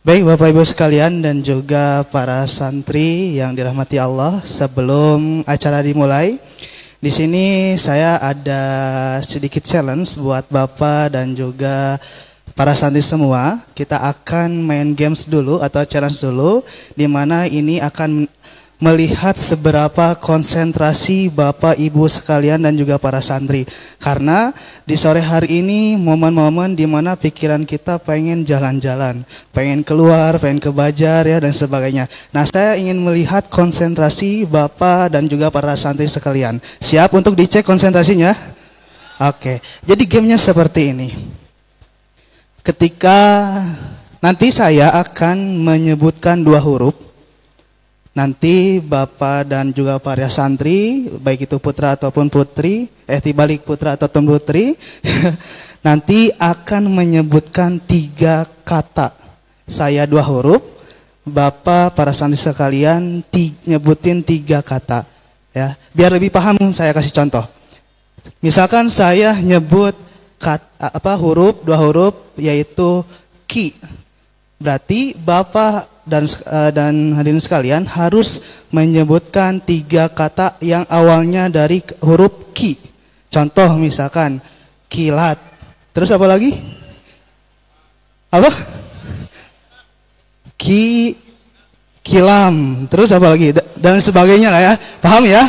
Baik Bapak Ibu sekalian dan juga para santri yang dirahmati Allah, sebelum acara dimulai, di sini saya ada sedikit challenge buat Bapak dan juga para santri semua. Kita akan main games dulu atau challenge dulu, di mana ini akan melihat seberapa konsentrasi Bapak Ibu sekalian dan juga para santri. Karena di sore hari ini momen-momen di mana pikiran kita pengen jalan-jalan, pengen keluar, pengen ke Bajar ya dan sebagainya. Nah, saya ingin melihat konsentrasi Bapak dan juga para santri sekalian. Siap untuk dicek konsentrasinya? Oke. Jadi gamenya seperti ini. Ketika nanti saya akan menyebutkan dua huruf, nanti Bapak dan juga para santri, baik itu putra ataupun putri, tibalik putra ataupun putri, nanti akan menyebutkan 3 kata. Saya 2 huruf, Bapak para santri sekalian nyebutin 3 kata. Ya, biar lebih paham saya kasih contoh. Misalkan saya nyebut huruf, 2 huruf, yaitu ki. Berarti Bapak dan hadirin sekalian harus menyebutkan 3 kata yang awalnya dari huruf ki. Contoh misalkan kilat. Terus apa lagi? Apa? Kilam. Terus apa lagi? Dan sebagainya lah ya. Paham ya?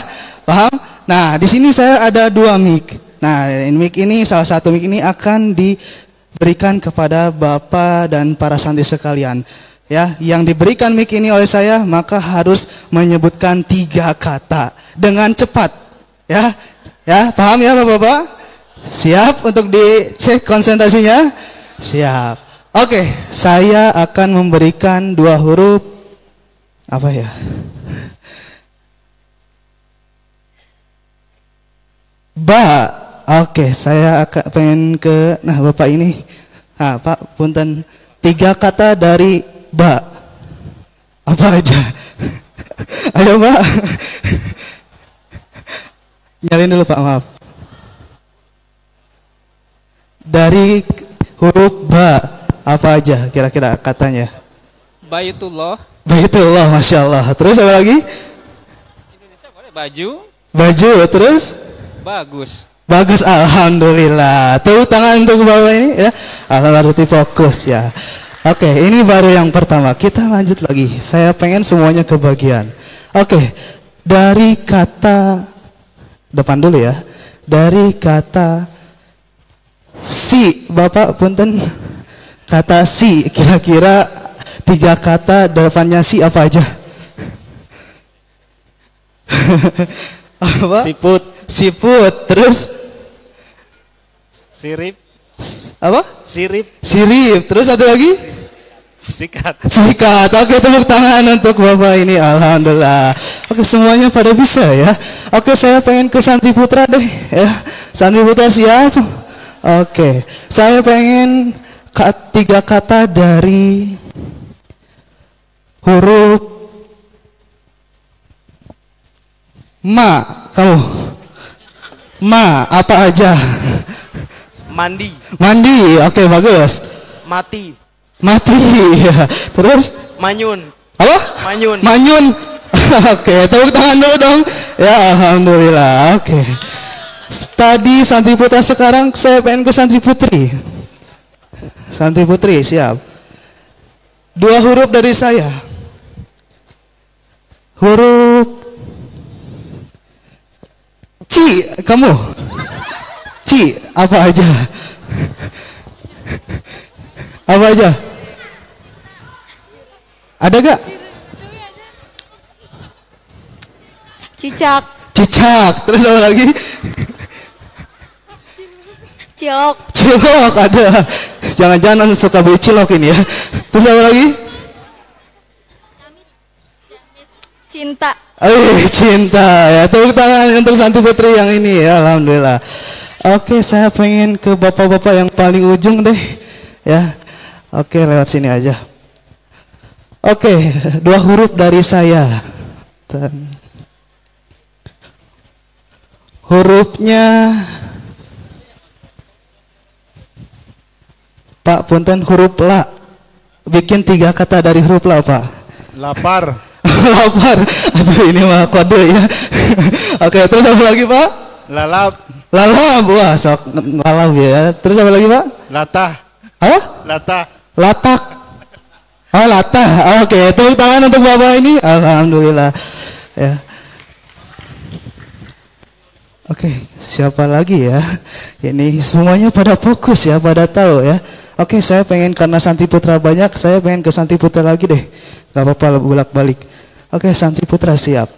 Paham? Nah, di sini saya ada 2 mic. Nah, mic ini salah satu mic ini akan diberikan kepada Bapak dan para santri sekalian. Ya, yang diberikan mic ini oleh saya maka harus menyebutkan 3 kata dengan cepat. Ya, paham ya Bapak-bapak? Siap untuk dicek konsentrasinya? Siap. Oke, saya akan memberikan 2 huruf. Apa ya? Ba. Oke, saya akan pengen ke Bapak ini. Nah, Pak, punten 3 kata dari ba. Apa aja? Ayo Mbak. Nyalin dulu Pak, maaf. Dari huruf ba, apa aja kira-kira katanya? Baitullah. Baitullah, Masya Allah. Terus apa lagi? Indonesia boleh baju. Baju, terus? Bagus. Bagus, alhamdulillah. Tepuk tangan untuk Bapak ini ya. Alhamdulillah, fokus ya. Oke, ini baru yang pertama. Kita lanjut lagi. Saya pengen semuanya kebagian. Oke, dari kata depan dulu ya. Dari kata si, Bapak punten, kata si, kira-kira 3 kata depannya si apa aja? Apa? Siput, terus sirip. Apa? Sirip. Terus satu lagi? Sikat. Oke, tepuk tangan untuk Bapak ini, alhamdulillah. Oke, semuanya pada bisa ya. Oke, saya pengen ke santri putra deh ya. Santri putra siap? Oke, saya pengen 3 kata dari huruf ma. Kamu ma, apa aja? Mandi. Oke, bagus. Mati. Ya. Terus manyun. Apa? Manyun. Oke, tepuk tangan dulu dong. Ya, alhamdulillah. Oke. Tadi santri putra, sekarang saya pengen ke santri putri. Santri putri, siap. 2 huruf dari saya. Huruf ci, kamu. Ci, apa aja? Apa aja? Ada gak? Cicak. Terus apa lagi? Cilok ada. Jangan-jangan suka beli cilok ini ya. Terus apa lagi? Cinta. Cinta ya. Tepuk tangan untuk santri putri yang ini ya, alhamdulillah. Oke, saya pengen ke bapak-bapak yang paling ujung deh ya. Oke, lewat sini aja. Oke, 2 huruf dari saya. Hurufnya Pak punten, huruf la. bikin 3 kata dari huruf la, Pak. Lapar. Lapar. Aduh, ini mah kode ya. Oke, terus apa lagi, Pak? Lalap. Lalap. Wah, sok lalap ya. Terus apa lagi, Pak? Latah. Apa? Latah. Latak. Oh, latah. Oke, tepuk tangan untuk Bapak ini. Alhamdulillah. Ya. Oke, siapa lagi ya? Ini semuanya pada fokus ya, pada tahu ya. Oke, saya pengen karena Santi Putra banyak, saya pengen ke Santi Putra lagi deh. Gak apa-apa bolak-balik. Oke, Santi Putra siap.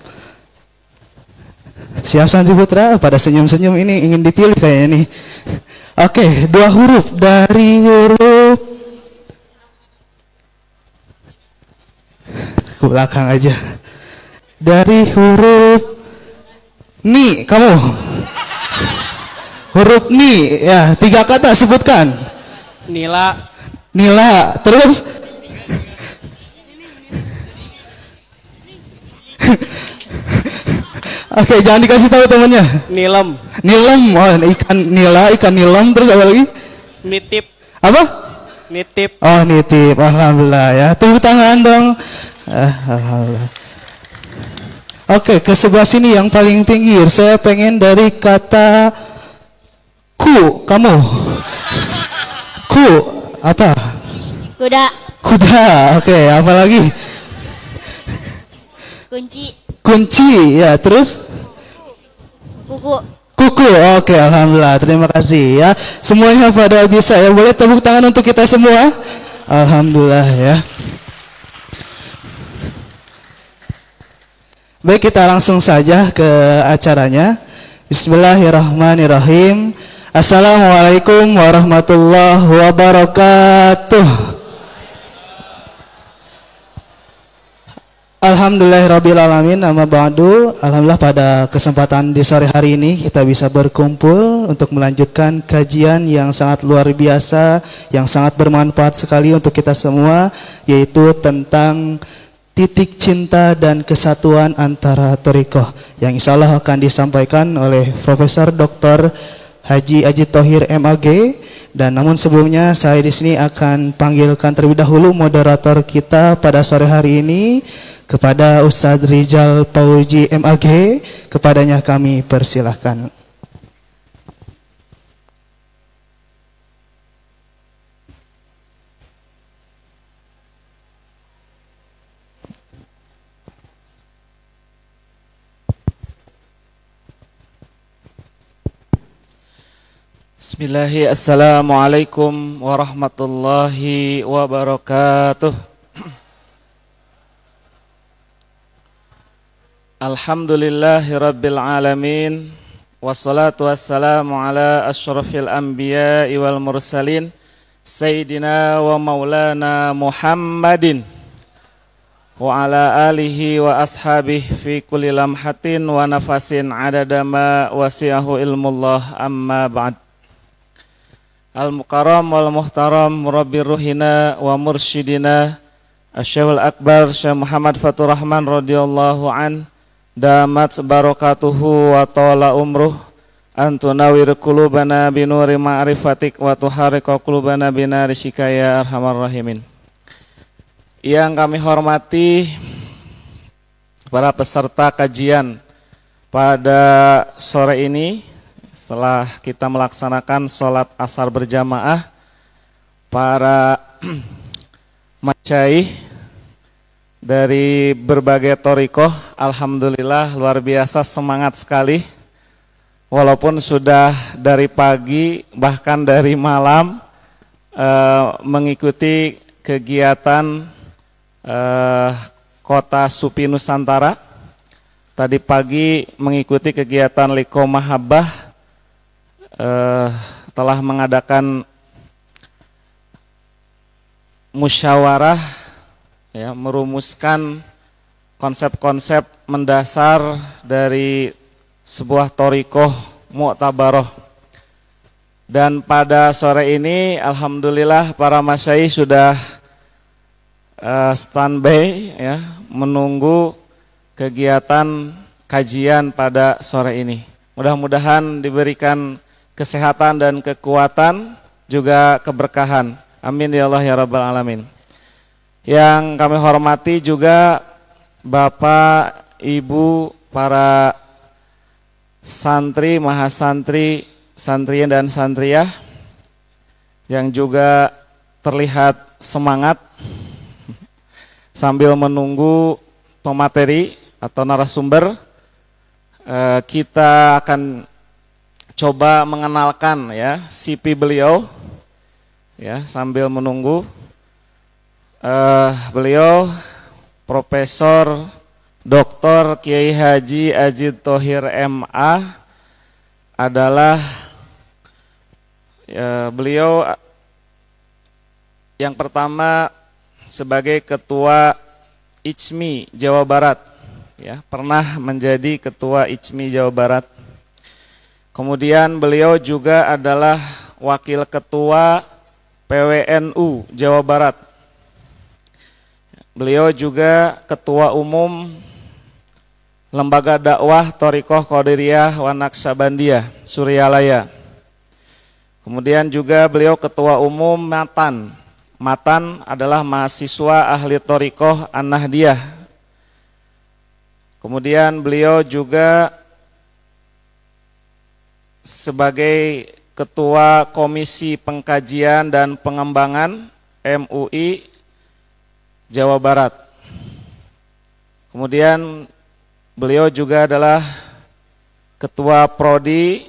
Siap Santi Putra? Pada senyum-senyum ini ingin dipilih kayaknya nih. Oke, 2 huruf dari huruf ke belakang aja. Dari huruf ni, kamu. Huruf ni, ya 3 kata sebutkan. Nila. Nila, terus oke, jangan dikasih tahu temannya. Nilem. Nilem, oh, ikan nila, ikan nilem, terus apa lagi? Nitip. Apa? Nitip. Oh, nitip, alhamdulillah ya. Tepuk tangan dong. Alhamdulillah. Oke, ke sebelah sini yang paling pinggir. Saya pengen dari kata ku, kamu. Ku, apa? Kuda. Kuda. Oke, apa lagi? Kunci. Kunci, ya. Terus? Kuku. Kuku. Oke, alhamdulillah. Terima kasih ya. Semuanya pada bisa ya. Boleh tepuk tangan untuk kita semua? Alhamdulillah ya. Baik, kita langsung saja ke acaranya. Bismillahirrahmanirrahim. Assalamualaikum warahmatullahi wabarakatuh. Alhamdulillahirrabbilalamin. Amma ba'du. Alhamdulillah pada kesempatan di sore hari ini kita bisa berkumpul untuk melanjutkan kajian yang sangat luar biasa, yang sangat bermanfaat sekali untuk kita semua, yaitu tentang titik cinta dan kesatuan antara thariqah, yang insya Allah akan disampaikan oleh Profesor Dr. Haji Aji Thohir MAG. Dan namun sebelumnya saya di sini akan panggilkan terlebih dahulu moderator kita pada sore hari ini, kepada Ustadz Rizal Pauji MAG. Kepadanya kami persilahkan. Bismillahirrahmanirrahim. Assalamualaikum warahmatullahi wabarakatuh. Alhamdulillahirabbil alamin. Wassalatu wassalamu ala asyrafil anbiya'i wal mursalin Sayyidina wa maulana Muhammadin wa ala alihi wa ashabihi fi kulli lamhatin wa nafasin adada ma wasi'ahu ilmullah, amma ba'd. Al-Mukarram wal-Muhtaram Murabbir Ruhina wa Mursyidina Asy-Syekhul Akbar Syekh Muhammad Fatur Rahman radhiyallahu an, damat barakatuhu wa tala umruh, antunawir qulubana binuri ma'rifatik wa tuhariqa qulubana binari syikaya arhamar rahimin. Yang kami hormati para peserta kajian pada sore ini, setelah kita melaksanakan sholat asar berjamaah, para masyayikh dari berbagai thariqah, alhamdulillah luar biasa semangat sekali. Walaupun sudah dari pagi bahkan dari malam mengikuti kegiatan Kota Supi Nusantara. Tadi pagi mengikuti kegiatan Liko Mahabbah, telah mengadakan musyawarah ya, merumuskan konsep-konsep mendasar dari sebuah thariqah mu'tabarah. Dan pada sore ini alhamdulillah para masyayikh sudah standby ya, menunggu kegiatan kajian pada sore ini. Mudah-mudahan diberikan kesehatan dan kekuatan, juga keberkahan. Amin ya Allah ya Rabbal Alamin. Yang kami hormati juga Bapak, Ibu, para santri, mahasantri, santriin dan santriyah yang juga terlihat semangat sambil menunggu pemateri atau narasumber. Kita akan coba mengenalkan ya CV beliau ya sambil menunggu. Beliau Profesor Dr. Kiai Haji Ajid Thohir MA adalah beliau yang pertama sebagai Ketua ICMI Jawa Barat, ya, pernah menjadi Ketua ICMI Jawa Barat. Kemudian beliau juga adalah Wakil Ketua PWNU Jawa Barat. Beliau juga Ketua Umum Lembaga Dakwah Thariqah Qadiriyah wa Naqsabandiyah Suryalaya. Kemudian juga beliau Ketua Umum Matan. Matan adalah mahasiswa ahli Thariqah An-Nahdiyah. Kemudian beliau juga sebagai Ketua Komisi Pengkajian dan Pengembangan MUI Jawa Barat. Kemudian beliau juga adalah Ketua Prodi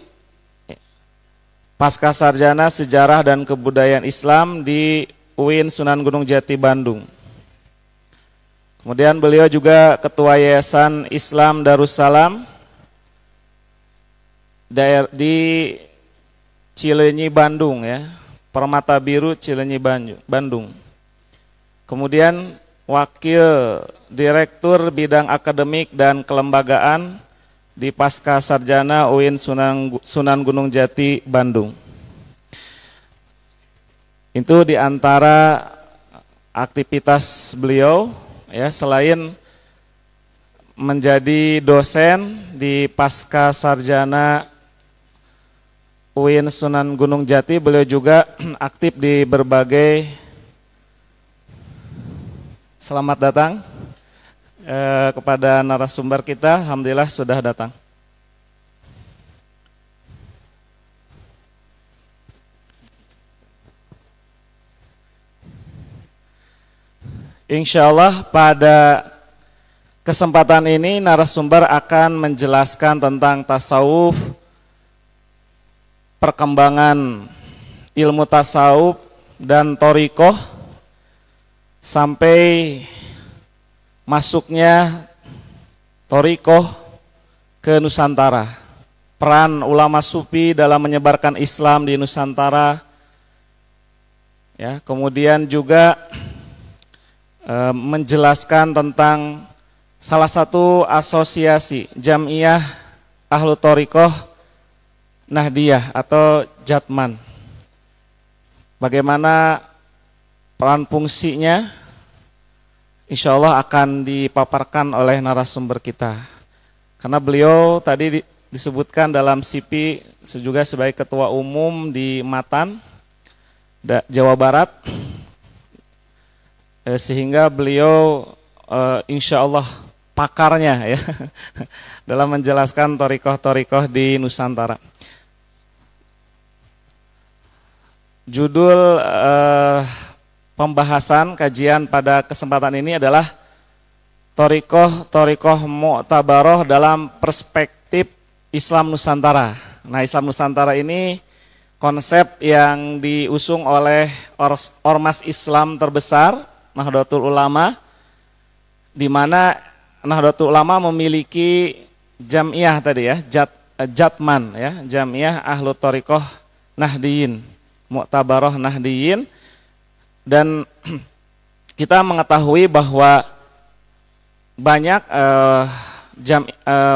Pascasarjana Sejarah dan Kebudayaan Islam di UIN Sunan Gunung Jati Bandung. Kemudian beliau juga Ketua Yayasan Islam Darussalam di Cileunyi Bandung ya, Permata Biru Cileunyi Bandung. Kemudian Wakil Direktur Bidang Akademik dan Kelembagaan di Pascasarjana UIN Sunan Gunung Jati Bandung. Itu di antara aktivitas beliau ya, selain menjadi dosen di Pascasarjana UIN Sunan Gunung Jati, beliau juga aktif di berbagai. Selamat datang kepada narasumber kita, alhamdulillah sudah datang. Insya Allah pada kesempatan ini narasumber akan menjelaskan tentang tasawuf, perkembangan ilmu tasawuf dan thariqah, sampai masuknya thariqah ke Nusantara, peran ulama sufi dalam menyebarkan Islam di Nusantara, ya, kemudian juga menjelaskan tentang salah satu asosiasi Jam'iyah Ahlu Thariqah Nahdiyah atau Jatman, bagaimana peran fungsinya, insya Allah akan dipaparkan oleh narasumber kita. Karena beliau tadi disebutkan dalam CV juga sebagai Ketua Umum di Matan, Jawa Barat, sehingga beliau insya Allah pakarnya ya dalam menjelaskan thariqah-thariqah di Nusantara. Judul pembahasan kajian pada kesempatan ini adalah thariqah mu'tabaroh dalam perspektif Islam Nusantara. Nah, Islam Nusantara ini konsep yang diusung oleh ormas Islam terbesar, Nahdlatul Ulama, di mana Nahdlatul Ulama memiliki jam'iyah tadi ya, Jatman ya, Jam'iyah Ahlu Thariqah Nahdiyin, Mu'tabaroh Nahdiyin. Dan kita mengetahui bahwa banyak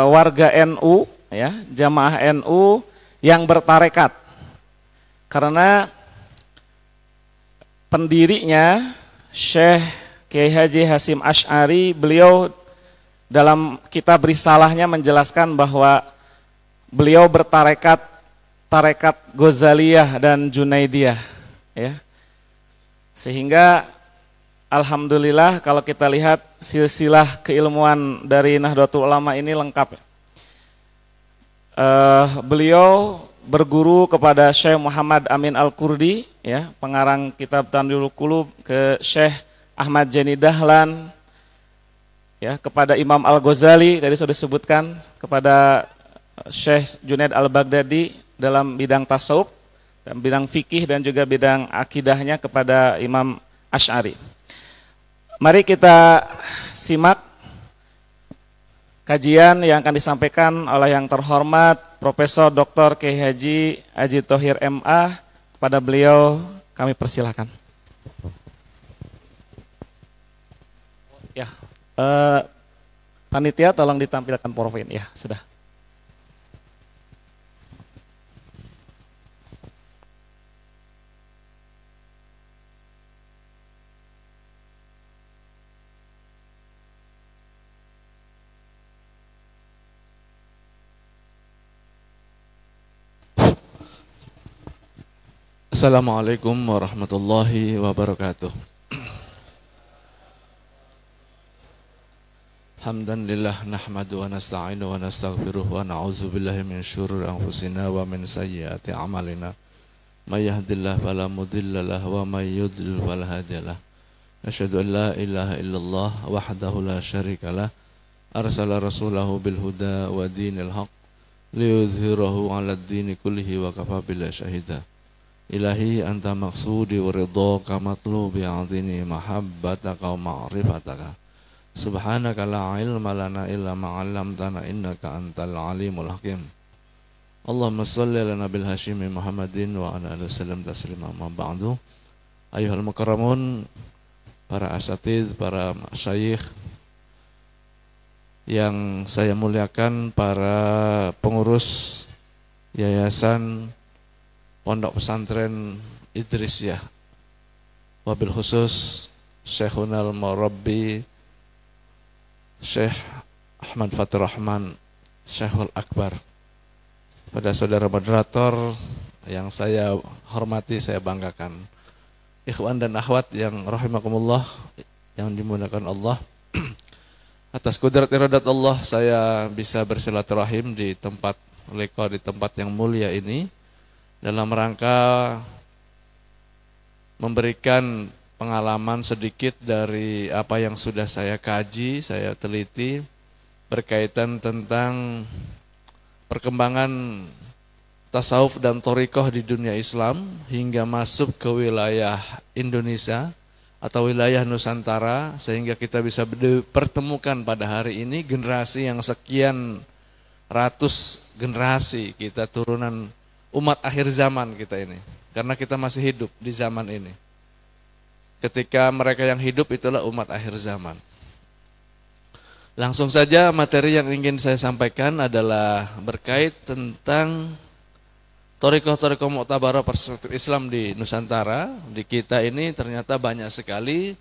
warga NU ya, jamaah NU yang bertarekat, karena pendirinya Syekh Kiai Haji Hasyim Asy'ari, beliau dalam kitab risalahnya menjelaskan bahwa beliau bertarekat tarekat Ghazaliyah dan Junaidiyah ya. Sehingga alhamdulillah kalau kita lihat silsilah keilmuan dari Nahdlatul Ulama ini lengkap. Beliau berguru kepada Syekh Muhammad Amin Al-Kurdi, ya, pengarang kitab Tanbihul Qulub, ke Syekh Ahmad Jani Dahlan, ya, kepada Imam Al-Ghazali tadi sudah disebutkan, kepada Syekh Junaid Al-Baghdadi dalam bidang tasawuf, dan bidang fikih dan juga bidang akidahnya kepada Imam Asy'ari. Mari kita simak kajian yang akan disampaikan oleh yang terhormat Profesor Dr. Kiai Haji Haji Thohir MA. Kepada beliau kami persilahkan. Ya, panitia tolong ditampilkan PowerPoint. Ya, sudah. Assalamualaikum warahmatullahi wabarakatuh. Hamdan lillah nahmadu wa nasta'inu wa nastaghfiruh wa na'udzu billahi min syururi anfusina wa min sayyiati a'malina. May yahdihillahu fala mudilla lahu wa may yudlil fala hadiyalah. Asyhadu an la ilaha illallah wahdahu la syarika lah. Arsala rasulahu bil huda wa dinil haqq liyudhhirahu 'alad dini kullihi wa kafa billahi syahida. Ilahi anta maksudi wa ridhaka matlubi a'dini mahabbataka wa ma'rifataka. Subhanaka la ilma lana illa ma 'allamtana innaka antal alimul hakim. Allahumma shalli ala nabil hashimi Muhammadin wa ala alihi wasallam taslima ma ba'du. Ayuhal mukarramun, para asatidz, para masyayikh yang saya muliakan, para pengurus yayasan Pondok Pesantren Idrisiyah, wabil khusus Syekhunal Murabbi Syekh Ahmad Fatur Rahman Syekhul Akbar, pada saudara moderator yang saya hormati, saya banggakan, ikhwan dan akhwat yang rahimakumullah, yang dimuliakan Allah. Atas kudrat iradat Allah saya bisa bersilaturahim di tempat liqa, di tempat yang mulia ini, dalam rangka memberikan pengalaman sedikit dari apa yang sudah saya kaji, saya teliti berkaitan tentang perkembangan tasawuf dan thariqah di dunia Islam hingga masuk ke wilayah Indonesia atau wilayah Nusantara, sehingga kita bisa dipertemukan pada hari ini generasi yang sekian ratus generasi, kita turunan umat akhir zaman kita ini, karena kita masih hidup di zaman ini. Ketika mereka yang hidup itulah umat akhir zaman. Langsung saja materi yang ingin saya sampaikan adalah berkait tentang thariqah-thariqah mu'tabarah perspektif Islam di Nusantara. Di kita ini ternyata banyak sekali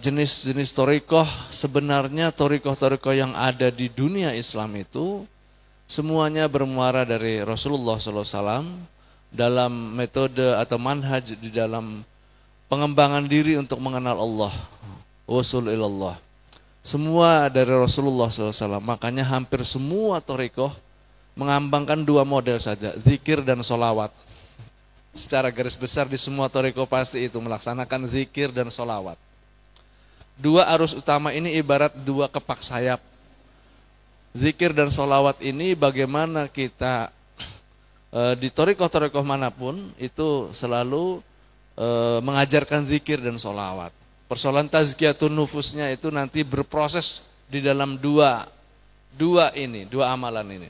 jenis-jenis thariqah. Sebenarnya thariqah-thariqah yang ada di dunia Islam itu semuanya bermuara dari Rasulullah SAW dalam metode atau manhaj di dalam pengembangan diri untuk mengenal Allah, wusul ilallah. Semua dari Rasulullah SAW. Makanya hampir semua thariqah mengambangkan dua model saja, zikir dan sholawat. Secara garis besar di semua thariqah pasti itu melaksanakan zikir dan sholawat. Dua arus utama ini ibarat dua kepak sayap. Zikir dan sholawat ini bagaimana kita di thariqah-thariqah manapun itu selalu mengajarkan zikir dan sholawat. Persoalan tazkiyatun nufusnya itu nanti berproses di dalam dua amalan ini.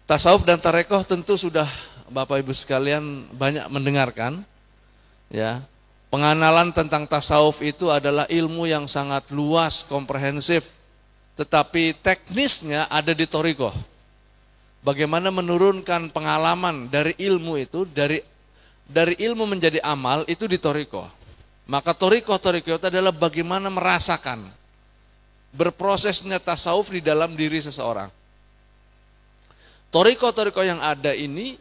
Tasawuf dan thariqah tentu sudah Bapak Ibu sekalian banyak mendengarkan, ya. Pengenalan tentang tasawuf itu adalah ilmu yang sangat luas, komprehensif, tetapi teknisnya ada di thariqah. Bagaimana menurunkan pengalaman dari ilmu itu, dari ilmu menjadi amal itu di thariqah. Maka thariqah itu adalah bagaimana merasakan berprosesnya tasawuf di dalam diri seseorang. Thariqah yang ada ini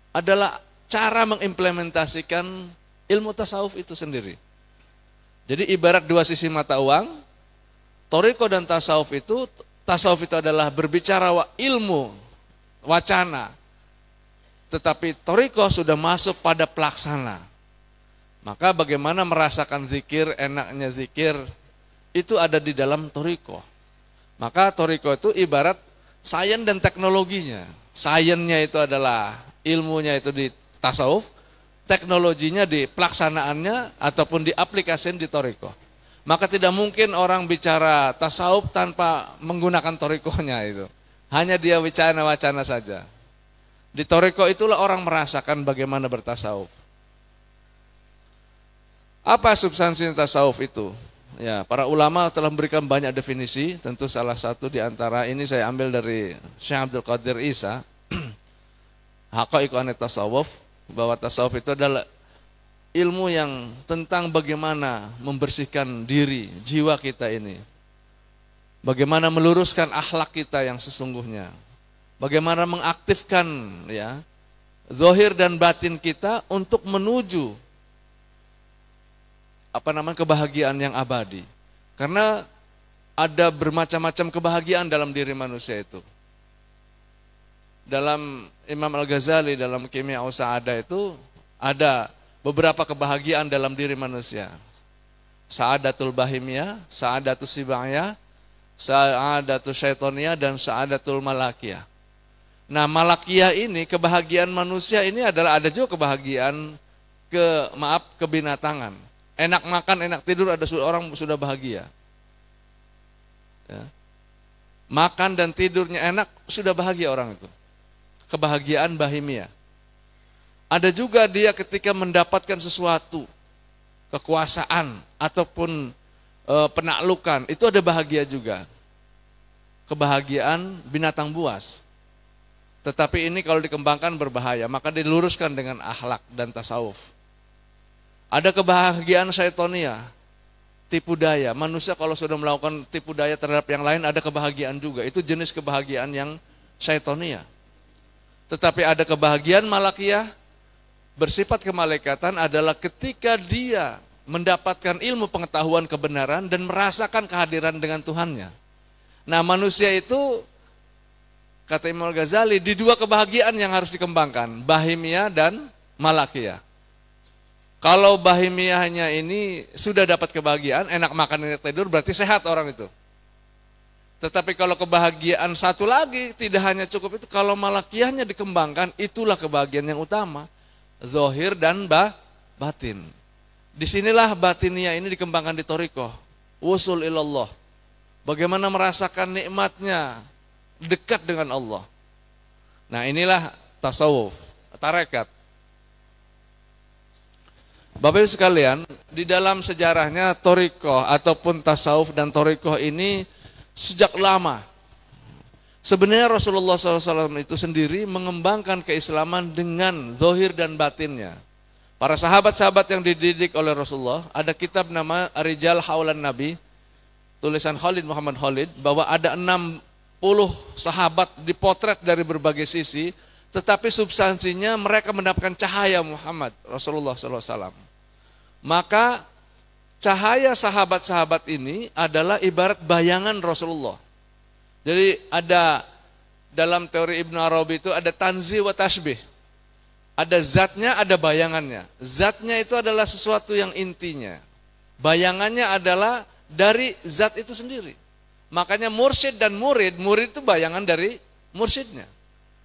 adalah cara mengimplementasikan ilmu tasawuf itu sendiri. Jadi ibarat dua sisi mata uang, thariqah dan tasawuf itu adalah berbicara ilmu, wacana. Tetapi thariqah sudah masuk pada pelaksana. Maka bagaimana merasakan zikir, enaknya zikir, itu ada di dalam thariqah. Maka thariqah itu ibarat sains dan teknologinya. Sainsnya itu adalah ilmunya itu di tasawuf, teknologinya di pelaksanaannya ataupun di aplikasiin di thariqah. Maka tidak mungkin orang bicara tasawuf tanpa menggunakan thariqahnya itu. Hanya dia wacana saja. Di thariqah itulah orang merasakan bagaimana bertasawuf. Apa substansi tasawuf itu? Ya, para ulama telah memberikan banyak definisi. Tentu salah satu di antara ini saya ambil dari Syekh Abdul Qadir Isa, Haqaiqu Anit Tasawuf, bahwa tasawuf itu adalah ilmu yang tentang bagaimana membersihkan diri, jiwa kita ini. Bagaimana meluruskan akhlak kita yang sesungguhnya. Bagaimana mengaktifkan ya zahir dan batin kita untuk menuju kebahagiaan yang abadi. Karena ada bermacam-macam kebahagiaan dalam diri manusia itu. Dalam Imam Al-Ghazali dalam Kimia Sa'adah itu ada beberapa kebahagiaan dalam diri manusia. Sa'adatul bahimiyah, sa'adatul siba'iyah, sa'adatul syaitoniyah, dan sa'adatul malakiyah. Nah, malakiyah ini, kebahagiaan manusia ini adalah ada juga kebahagiaan kebinatangan. Enak makan, enak tidur, ada orang sudah bahagia. Ya. Makan dan tidurnya enak, sudah bahagia orang itu. Kebahagiaan bahimiyah. Ada juga dia ketika mendapatkan sesuatu, kekuasaan ataupun penaklukan, itu ada bahagia juga. Kebahagiaan binatang buas. Tetapi ini kalau dikembangkan berbahaya, maka diluruskan dengan akhlak dan tasawuf. Ada kebahagiaan syaitonia, tipu daya. Manusia kalau sudah melakukan tipu daya terhadap yang lain ada kebahagiaan juga. Itu jenis kebahagiaan yang syaitonia. Tetapi ada kebahagiaan malakiyah, bersifat kemalaikatan adalah ketika dia mendapatkan ilmu pengetahuan kebenaran dan merasakan kehadiran dengan Tuhannya. Nah, manusia itu, kata Imam Al-Ghazali, di dua kebahagiaan yang harus dikembangkan, bahimiyah dan malakiyah. Kalau bahimiyahnya ini sudah dapat kebahagiaan, enak makan, enak tidur, berarti sehat orang itu. Tetapi kalau kebahagiaan satu lagi, tidak hanya cukup itu, kalau malakiyahnya dikembangkan, itulah kebahagiaan yang utama. Zahir dan batin. Disinilah batinnya ini dikembangkan di thariqah. Wusul ilallah. Bagaimana merasakan nikmatnya, dekat dengan Allah. Nah, inilah tasawuf, tarekat. Bapak Ibu sekalian, di dalam sejarahnya thariqah ataupun tasawuf dan thariqah ini sejak lama. Sebenarnya Rasulullah SAW itu sendiri mengembangkan keislaman dengan zahir dan batinnya. Para sahabat-sahabat yang dididik oleh Rasulullah, ada kitab nama Rijal Haulan Nabi, tulisan Khalid Muhammad Khalid, bahwa ada 60 sahabat dipotret dari berbagai sisi, tetapi substansinya mereka mendapatkan cahaya Muhammad Rasulullah SAW. Maka cahaya sahabat-sahabat ini adalah ibarat bayangan Rasulullah. Jadi ada dalam teori Ibnu Arabi itu ada tanzih wa tasbih. Ada zatnya, ada bayangannya. Zatnya itu adalah sesuatu yang intinya. Bayangannya adalah dari zat itu sendiri. Makanya mursyid dan murid itu bayangan dari mursyidnya.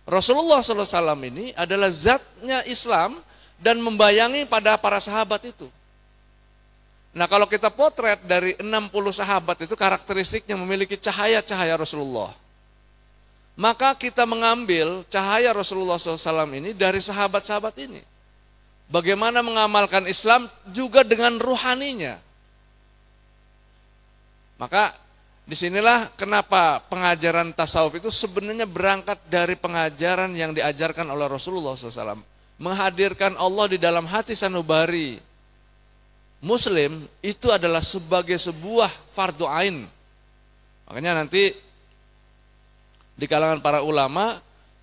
Rasulullah SAW ini adalah zatnya Islam dan membayangi pada para sahabat itu. Nah, kalau kita potret dari 60 sahabat itu karakteristiknya memiliki cahaya-cahaya Rasulullah. Maka kita mengambil cahaya Rasulullah SAW ini dari sahabat-sahabat ini. Bagaimana mengamalkan Islam juga dengan ruhaninya. Maka disinilah kenapa pengajaran tasawuf itu sebenarnya berangkat dari pengajaran yang diajarkan oleh Rasulullah SAW. Menghadirkan Allah di dalam hati sanubari Muslim itu adalah sebagai sebuah fardu ain. Makanya nanti di kalangan para ulama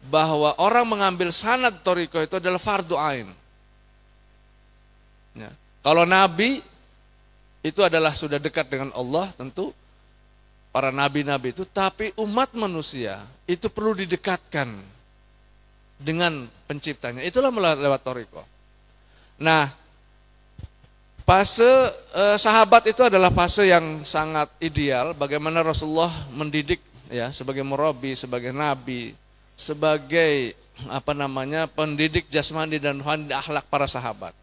bahwa orang mengambil sanad thariqah itu adalah fardu ain. Ya. Kalau nabi itu adalah sudah dekat dengan Allah tentu, para nabi-nabi itu, tapi umat manusia itu perlu didekatkan dengan penciptanya. Itulah lewat thariqah. Nah, fase sahabat itu adalah fase yang sangat ideal bagaimana Rasulullah mendidik ya sebagai murabi, sebagai nabi, sebagai pendidik jasmani dan rohani akhlak para sahabat.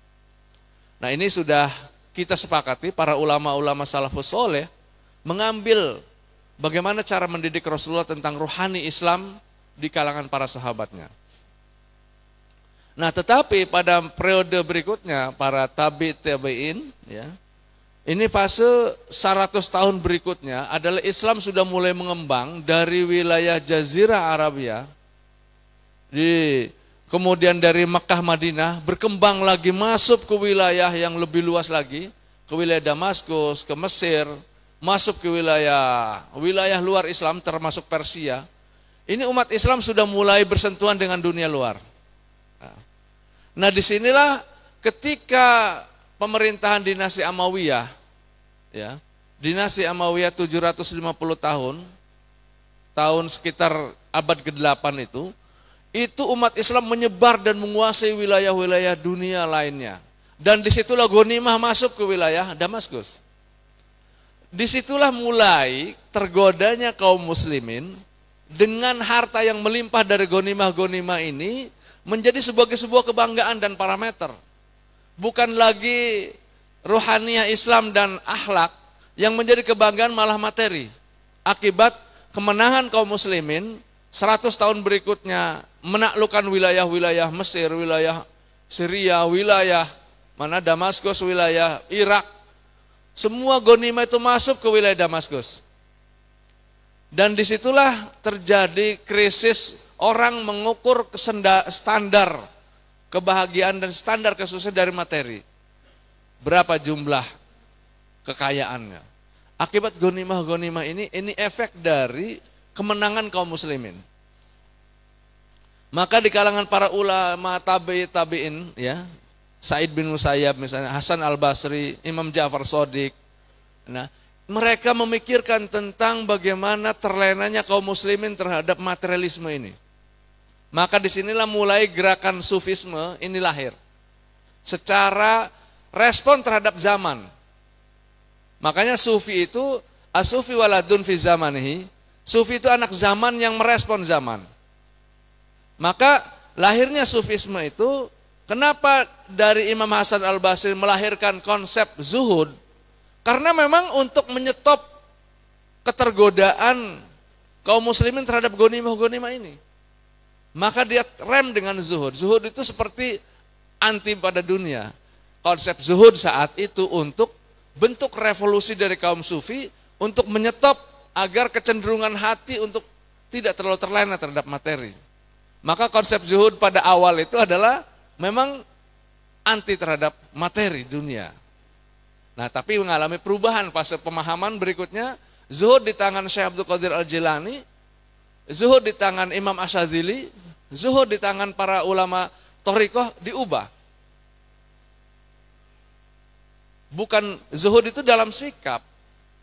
Nah, ini sudah kita sepakati para ulama-ulama salafus soleh mengambil bagaimana cara mendidik Rasulullah tentang rohani Islam di kalangan para sahabatnya. Nah, tetapi pada periode berikutnya para tabi'in ya. Ini fase 100 tahun berikutnya adalah Islam sudah mulai mengembang dari wilayah Jazirah Arabia, kemudian dari Makkah Madinah berkembang lagi masuk ke wilayah yang lebih luas lagi, ke wilayah Damaskus, ke Mesir, masuk ke wilayah luar Islam termasuk Persia. Ini umat Islam sudah mulai bersentuhan dengan dunia luar. Nah, disinilah ketika pemerintahan dinasti Amawiyah, ya, dinasti Amawiyah 750 tahun sekitar abad ke-8 itu umat Islam menyebar dan menguasai wilayah-wilayah dunia lainnya. Dan disitulah ghanimah masuk ke wilayah Damaskus. Disitulah mulai tergodanya kaum muslimin dengan harta yang melimpah dari ghanimah-ghanimah ini menjadi sebagai sebuah kebanggaan dan parameter. Bukan lagi rohaniah Islam dan akhlak yang menjadi kebanggaan, malah materi. Akibat kemenangan kaum muslimin 100 tahun berikutnya menaklukkan wilayah-wilayah Mesir, wilayah Syria, wilayah Damaskus, wilayah Irak. Semua ghanimah itu masuk ke wilayah Damaskus. Dan disitulah terjadi krisis. Orang mengukur standar kebahagiaan dan standar kesuksesan dari materi. Berapa jumlah kekayaannya. Akibat ghanimah-ghanimah ini efek dari kemenangan kaum muslimin. Maka di kalangan para ulama tabi'in ya, Sa'id bin Musayyab misalnya, Hasan al-Basri, Imam Ja'far Shadiq. Nah, mereka memikirkan tentang bagaimana terlenanya kaum muslimin terhadap materialisme ini. Maka disinilah mulai gerakan sufisme ini lahir. Secara respon terhadap zaman. Makanya sufi itu, as-sufi waladun fi zamanihi. Sufi itu anak zaman yang merespon zaman. Maka lahirnya sufisme itu, kenapa dari Imam Hasan al-Basri melahirkan konsep zuhud? Karena memang untuk menyetop ketergodaan kaum muslimin terhadap ghanimah-ghanimah ini. Maka dia rem dengan zuhud. Zuhud itu seperti anti pada dunia. Konsep zuhud saat itu untuk bentuk revolusi dari kaum sufi untuk menyetop agar kecenderungan hati untuk tidak terlalu terlena terhadap materi. Maka konsep zuhud pada awal itu adalah memang anti terhadap materi dunia. Nah, tapi mengalami perubahan fase pemahaman berikutnya. Zuhud di tangan Syekh Abdul Qadir Al-Jilani, zuhud di tangan Imam Asyadzili, zuhud di tangan para ulama thariqah diubah. Bukan zuhud itu dalam sikap,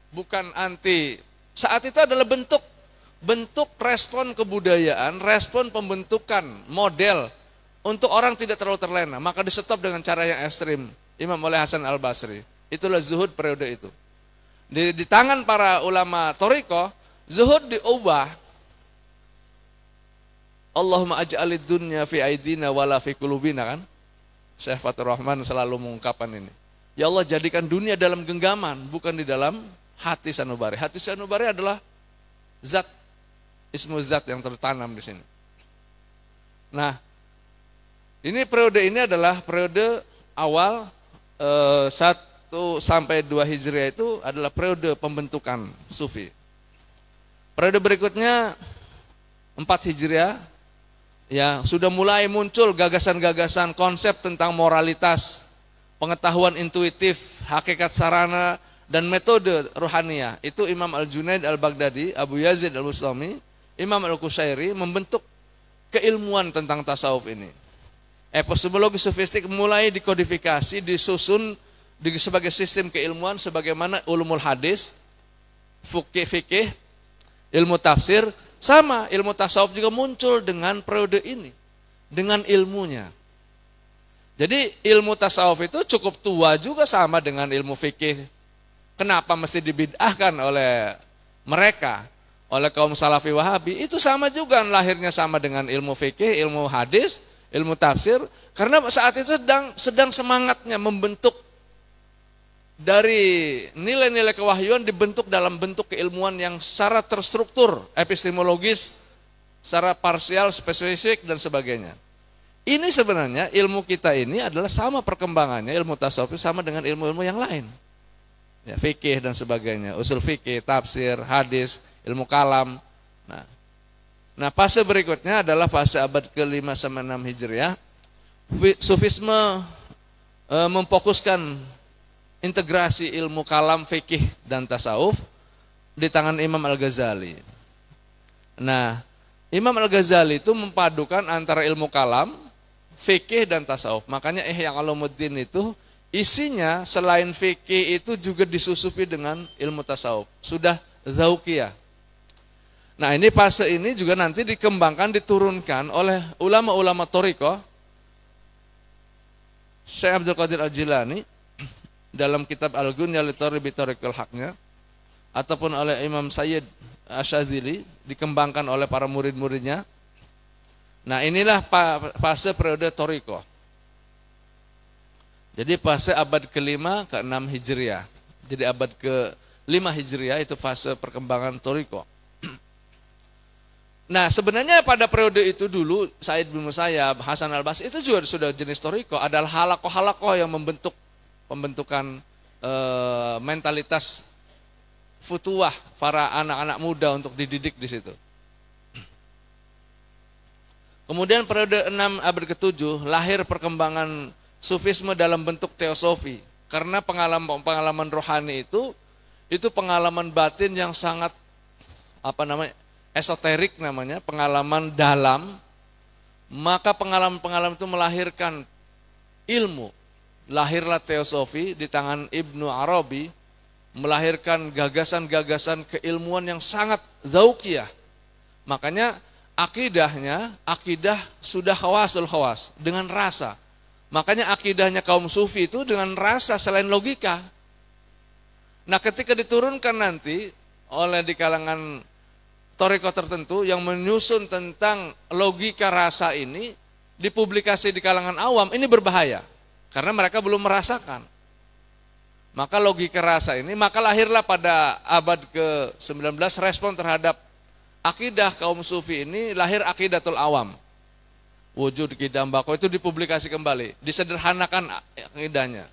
bukan anti. Saat itu adalah bentuk respon kebudayaan, respon pembentukan model untuk orang tidak terlalu terlena. Maka disetop dengan cara yang ekstrim. Imam oleh Hasan al-Basri. Itulah zuhud periode itu. Di tangan para ulama thariqah, zuhud diubah. Allahumma aj'alid dunya fi aidina wala fi qulubina, kan? Syekh Fathur Rahman selalu mengungkapkan ini. Ya Allah, jadikan dunia dalam genggaman, bukan di dalam hati sanubari. Hati sanubari adalah zat, ismu zat yang tertanam di sini. Nah, ini periode ini adalah periode awal 1 sampai 2 Hijriah itu adalah periode pembentukan sufi. Periode berikutnya 4 Hijriah ya sudah mulai muncul gagasan-gagasan konsep tentang moralitas, pengetahuan intuitif, hakikat sarana dan metode ruhaniyah. Itu Imam Al-Junaid Al-Baghdadi, Abu Yazid Al-Bustami, Imam Al-Qushairi membentuk keilmuan tentang tasawuf ini. Epistemologi sofistik mulai dikodifikasi, disusun sebagai sistem keilmuan sebagaimana ulumul hadis, fikih, ilmu tafsir, sama ilmu tasawuf juga muncul dengan periode ini, dengan ilmunya. Jadi ilmu tasawuf itu cukup tua juga sama dengan ilmu fikih. Kenapa mesti dibid'ahkan oleh mereka, oleh kaum salafi wahabi? Itu sama juga, lahirnya sama dengan ilmu fikih, ilmu hadis, ilmu tafsir, karena saat itu sedang semangatnya membentuk dari nilai-nilai kewahyuan dibentuk dalam bentuk keilmuan yang secara terstruktur, epistemologis, secara parsial, spesifik dan sebagainya. Ini sebenarnya ilmu kita ini adalah sama perkembangannya, ilmu tasawuf sama dengan ilmu-ilmu yang lain. Ya, fikih dan sebagainya, usul fikih, tafsir, hadis, ilmu kalam. Nah, fase berikutnya adalah fase abad ke-5 sampai 6 Hijriah. Sufisme memfokuskan integrasi ilmu kalam, fikih dan tasawuf di tangan Imam Al-Ghazali. Nah, Imam Al-Ghazali itu memadukan antara ilmu kalam, fikih dan tasawuf. Makanya Ihya Ulumuddin itu isinya selain fikih itu juga disusupi dengan ilmu tasawuf. Sudah zauqiyah. Nah, ini fase ini juga nanti dikembangkan, diturunkan oleh ulama-ulama thariqah. Syekh Abdul Qadir Al-Jilani dalam kitab Al-Ghunya li Tharibi Thariqil Haqnya, ataupun oleh Imam Sayyid Asyadzili, dikembangkan oleh para murid-muridnya. Nah, inilah fase periode thariqah. Jadi fase abad ke-5 ke-6 Hijriah. Jadi abad ke-5 Hijriah itu fase perkembangan thariqah. Nah, sebenarnya pada periode itu dulu Said bin Musayyab, Hasan al-Basri itu juga sudah jenis thariqah, adalah halakoh-halakoh yang pembentukan mentalitas futuwah para anak-anak muda untuk dididik di situ. Kemudian periode 6 abad ke-7 lahir perkembangan sufisme dalam bentuk teosofi. Karena pengalaman rohani itu pengalaman batin yang sangat esoterik namanya, pengalaman dalam. Maka pengalaman-pengalaman itu melahirkan ilmu. Lahirlah teosofi di tangan Ibnu Arabi, melahirkan gagasan-gagasan keilmuan yang sangat zauqiyah. Makanya akidah sudah khawasul khawas, dengan rasa. Makanya akidahnya kaum sufi itu dengan rasa selain logika. Nah, ketika diturunkan nanti oleh di kalangan thariqah tertentu yang menyusun tentang logika rasa ini, dipublikasi di kalangan awam, ini berbahaya. Karena mereka belum merasakan. Maka logika rasa ini, maka lahirlah pada abad ke-19 respon terhadap akidah kaum sufi ini, lahir akidatul awam. Wujud kidam bako itu dipublikasi kembali, disederhanakan akidahnya.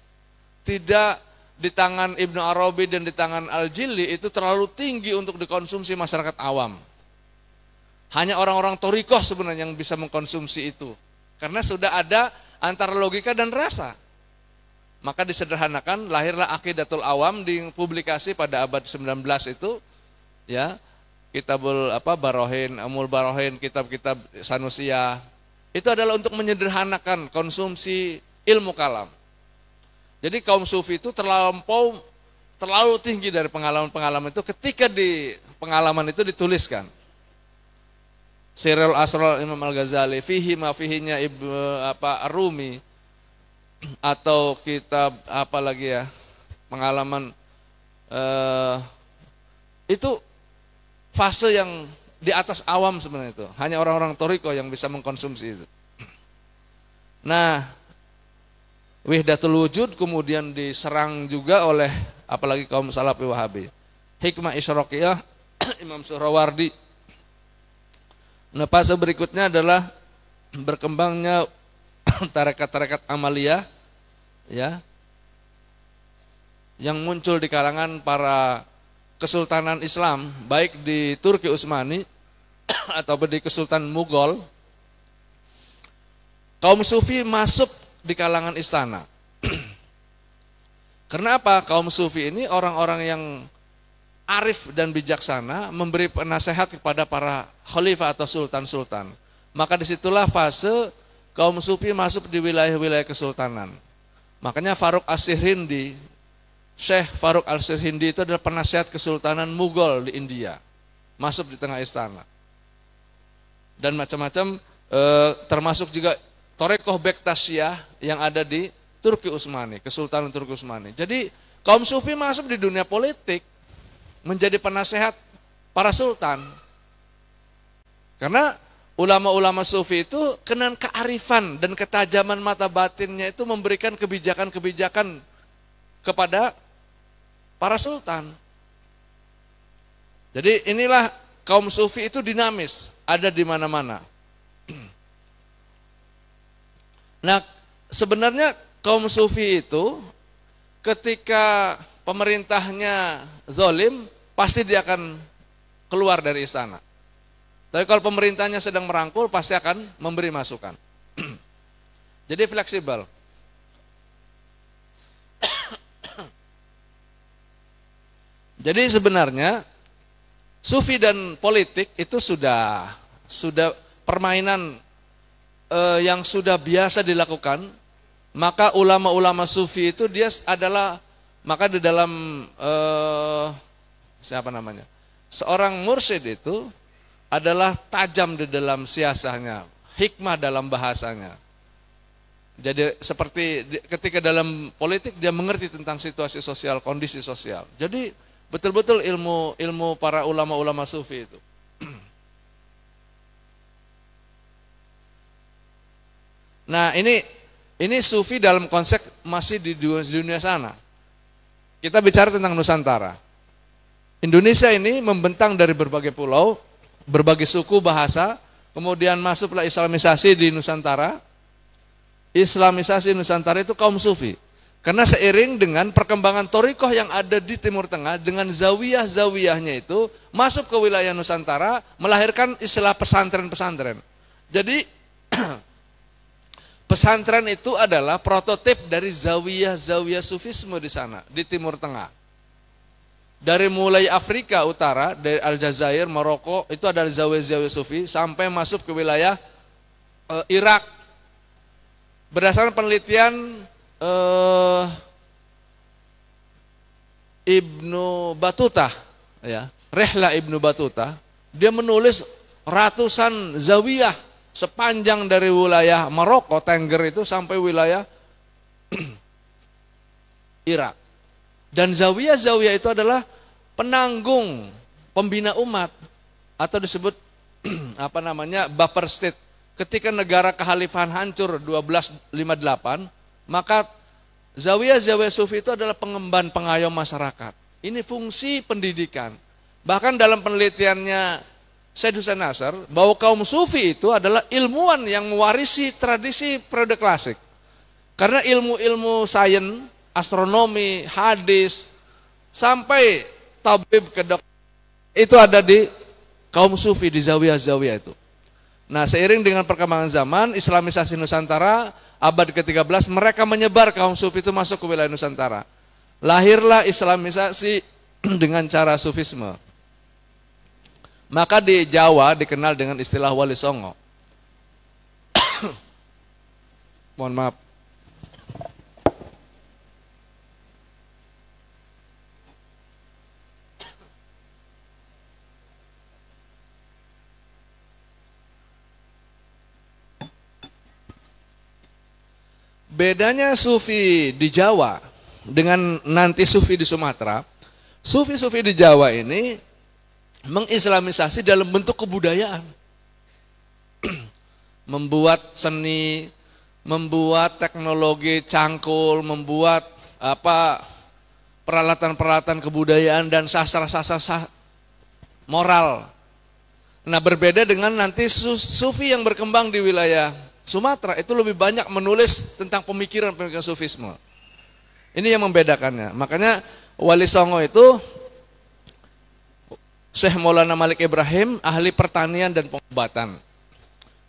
Tidak di tangan Ibnu Arabi dan di tangan Al-Jilli itu terlalu tinggi untuk dikonsumsi masyarakat awam. Hanya orang-orang thariqah sebenarnya yang bisa mengkonsumsi itu. Karena sudah ada antara logika dan rasa. Maka disederhanakan, lahirlah akidatul awam, dipublikasi pada abad 19 itu, ya. Kitabul Barohin, Amul Barohin, kitab-kitab Sanusiyah. Itu adalah untuk menyederhanakan konsumsi ilmu kalam. Jadi kaum sufi itu terlalu tinggi dari pengalaman-pengalaman itu, ketika di pengalaman itu dituliskan. Sirrul Asrar Imam Al-Ghazali, fihi ma fihinya Ar-Rumi, atau kitab apa lagi ya, pengalaman itu fase yang di atas awam sebenarnya itu. Hanya orang-orang thariqah yang bisa mengkonsumsi itu. Nah, Wihdatul Wujud kemudian diserang juga oleh apalagi kaum Salafi Wahabi. Hikmah Isyraqiyah Imam Suhrawardi. Nah, fase berikutnya adalah berkembangnya tarekat-tarekat amaliyah, ya, yang muncul di kalangan para kesultanan Islam, baik di Turki Utsmani atau di Kesultanan Mughal. Kaum sufi masuk di kalangan istana. Karena apa? Kaum sufi ini orang-orang yang arif dan bijaksana, memberi nasihat kepada para khalifah atau sultan-sultan. Maka disitulah fase kaum sufi masuk di wilayah-wilayah kesultanan. Makanya Faruk As-Sirhindi, Syekh Faruk Al-Sirhindi itu adalah penasihat kesultanan Mughal di India, masuk di tengah istana. Dan macam-macam, termasuk juga Torekoh Bektasyah yang ada di Turki Utsmani, Kesultanan Turki Utsmani. Jadi kaum sufi masuk di dunia politik, menjadi penasehat para sultan. Karena ulama-ulama sufi itu dengan kearifan dan ketajaman mata batinnya itu memberikan kebijakan-kebijakan kepada para sultan. Jadi inilah kaum sufi itu dinamis, ada di mana-mana. Nah, sebenarnya kaum sufi itu ketika pemerintahnya zalim, pasti dia akan keluar dari istana. Tapi kalau pemerintahnya sedang merangkul, pasti akan memberi masukan. Jadi fleksibel. Jadi sebenarnya sufi dan politik itu sudah permainan yang sudah biasa dilakukan. Maka ulama-ulama sufi itu dia adalah, maka di dalam seorang mursyid itu adalah tajam di dalam siasahnya, hikmah dalam bahasanya. Jadi seperti ketika dalam politik dia mengerti tentang situasi sosial, kondisi sosial. Jadi betul-betul ilmu para ulama-ulama sufi itu. Nah, ini sufi dalam konsep masih di dunia sana. Kita bicara tentang Nusantara. Indonesia ini membentang dari berbagai pulau, berbagai suku, bahasa, kemudian masuklah Islamisasi di Nusantara. Islamisasi Nusantara itu kaum sufi. Karena seiring dengan perkembangan thorikoh yang ada di Timur Tengah, dengan zawiyah-zawiyahnya itu, masuk ke wilayah Nusantara, melahirkan istilah pesantren-pesantren. Jadi, pesantren itu adalah prototip dari zawiyah-zawiyah sufisme di sana, di Timur Tengah. Dari mulai Afrika Utara, dari Aljazair, Maroko, itu ada zawiyah-zawiyah sufi, sampai masuk ke wilayah Irak. Berdasarkan penelitian Ibnu Battuta, ya, Rihlah Ibnu Battuta, dia menulis ratusan zawiyah sepanjang dari wilayah Maroko, Tengger itu sampai wilayah Irak. Dan zawiyah-zawiyah itu adalah penanggung, pembina umat, atau disebut buffer state. Ketika negara kekhalifahan hancur 1258, maka zawiyah-zawiyah sufi itu adalah pengemban, pengayom masyarakat. Ini fungsi pendidikan. Bahkan dalam penelitiannya Syed Hussein Nasr, bahwa kaum sufi itu adalah ilmuwan yang mewarisi tradisi periode klasik. Karena ilmu-ilmu sains, astronomi, hadis, sampai tabib ke dokter, itu ada di kaum sufi, di zawiyah-zawiyah itu. Nah, seiring dengan perkembangan zaman, Islamisasi Nusantara, abad ke-13, mereka menyebar, kaum sufi itu masuk ke wilayah Nusantara. Lahirlah Islamisasi dengan cara sufisme. Maka di Jawa dikenal dengan istilah Wali Songo. Mohon maaf. Bedanya sufi di Jawa dengan nanti sufi di Sumatera, sufi-sufi di Jawa ini mengislamisasi dalam bentuk kebudayaan. Membuat seni, membuat teknologi cangkul, membuat peralatan-peralatan kebudayaan dan sastra-sastra moral. Nah, berbeda dengan nanti sufi yang berkembang di wilayah Sumatera itu lebih banyak menulis tentang pemikiran-pemikiran sufisme. Ini yang membedakannya. Makanya Wali Songo itu Syekh Maulana Malik Ibrahim, ahli pertanian dan pengobatan.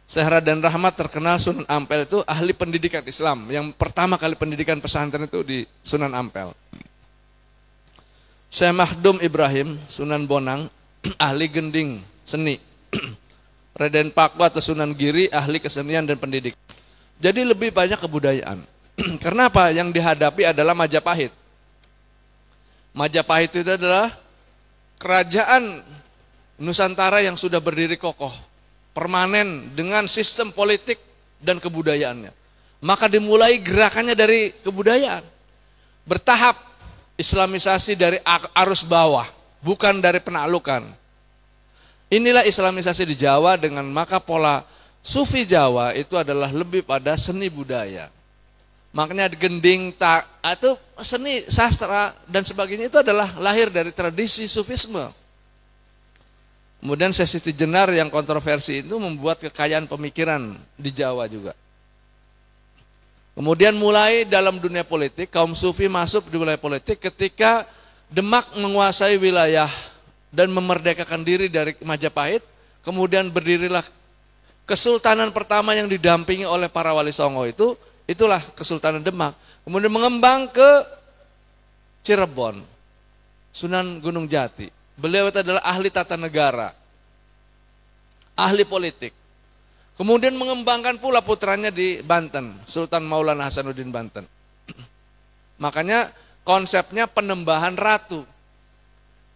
Syekh Raden Rahmat terkenal Sunan Ampel itu ahli pendidikan Islam. Yang pertama kali pendidikan pesantren itu di Sunan Ampel. Syekh Mahdum Ibrahim, Sunan Bonang, ahli gending seni. Raden Paku atau Sunan Giri ahli kesenian dan pendidik. Jadi lebih banyak kebudayaan. Karena apa? Yang dihadapi adalah Majapahit. Majapahit itu adalah kerajaan Nusantara yang sudah berdiri kokoh, permanen dengan sistem politik dan kebudayaannya. Maka dimulai gerakannya dari kebudayaan. Bertahap islamisasi dari arus bawah, bukan dari penaklukan. Inilah islamisasi di Jawa, dengan maka pola sufi Jawa itu adalah lebih pada seni budaya. Makanya gending atau seni sastra dan sebagainya itu adalah lahir dari tradisi sufisme. Kemudian Sesi Jenar yang kontroversi itu membuat kekayaan pemikiran di Jawa juga. Kemudian mulai dalam dunia politik, kaum sufi masuk di wilayah politik ketika Demak menguasai wilayah dan memerdekakan diri dari Majapahit. Kemudian berdirilah kesultanan pertama yang didampingi oleh para wali songo itulah Kesultanan Demak. Kemudian mengembang ke Cirebon, Sunan Gunung Jati. Beliau itu adalah ahli tata negara, ahli politik. Kemudian mengembangkan pula putranya di Banten, Sultan Maulana Hasanuddin Banten. Makanya konsepnya penembahan ratu.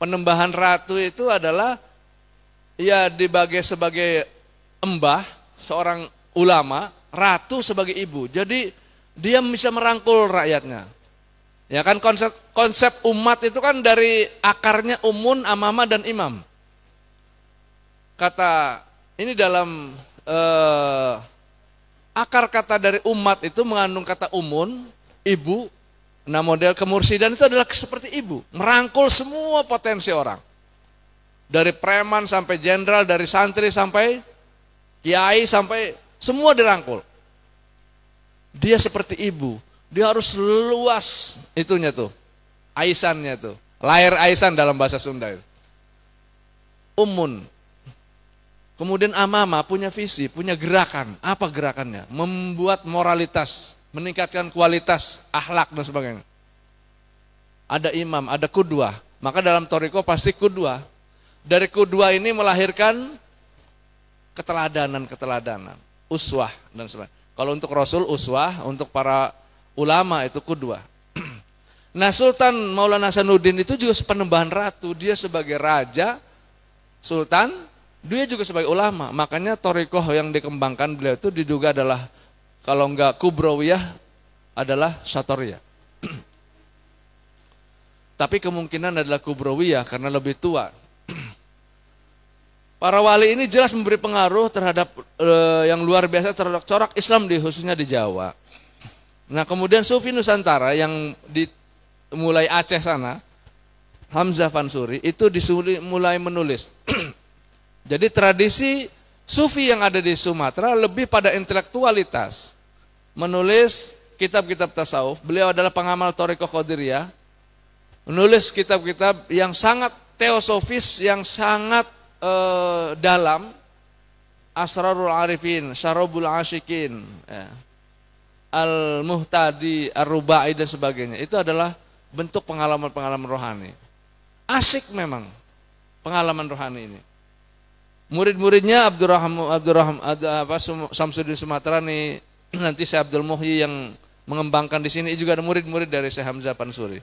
Penembahan ratu itu adalah ya dibagi sebagai embah, seorang ulama, ratu sebagai ibu. Jadi dia bisa merangkul rakyatnya. Ya kan konsep umat itu kan dari akarnya umun, amama dan imam. Kata ini dalam akar kata dari umat itu mengandung kata umun, ibu. Nah model kemursidan itu adalah seperti ibu, merangkul semua potensi orang. Dari preman sampai jenderal, dari santri sampai kiai sampai semua dirangkul. Dia seperti ibu. Dia harus luas itunya tuh, aisannya tuh, lahir aisan dalam bahasa Sunda itu. Umun. Kemudian amama punya visi, punya gerakan. Apa gerakannya? Membuat moralitas, meningkatkan kualitas akhlak dan sebagainya. Ada imam, ada kudwah. Maka dalam toriko pasti kudwah. Dari kudwah ini melahirkan keteladanan, uswah dan sebagainya. Kalau untuk Rasul uswah, untuk para ulama itu kudwah. Nah Sultan Maulana Hasanuddin itu juga penembahan ratu. Dia sebagai raja, sultan, dia juga sebagai ulama. Makanya torikoh yang dikembangkan beliau itu diduga adalah, kalau enggak kubrawiyah, adalah syatoriyah. Tapi kemungkinan adalah kubrawiyah karena lebih tua. Para wali ini jelas memberi pengaruh terhadap yang luar biasa terhadap corak Islam khususnya di Jawa. Nah kemudian Sufi Nusantara yang mulai Aceh sana, Hamzah Fansuri itu mulai menulis. Jadi tradisi Sufi yang ada di Sumatera lebih pada intelektualitas, menulis kitab-kitab tasawuf. Beliau adalah pengamal Thariqah Qadiriyah, menulis kitab-kitab yang sangat teosofis, yang sangat dalam, Asrarul Arifin, Syarabul Asyikin, ya. Al-Muhtadi, Ar-Rubai dan sebagainya. Itu adalah bentuk pengalaman-pengalaman rohani. Asik memang pengalaman rohani ini. Murid-muridnya Samsudin Sumatera nih, nanti Syekh Abdul Muhyi yang mengembangkan di sini juga ada murid-murid dari Syekh Hamzah Fansuri.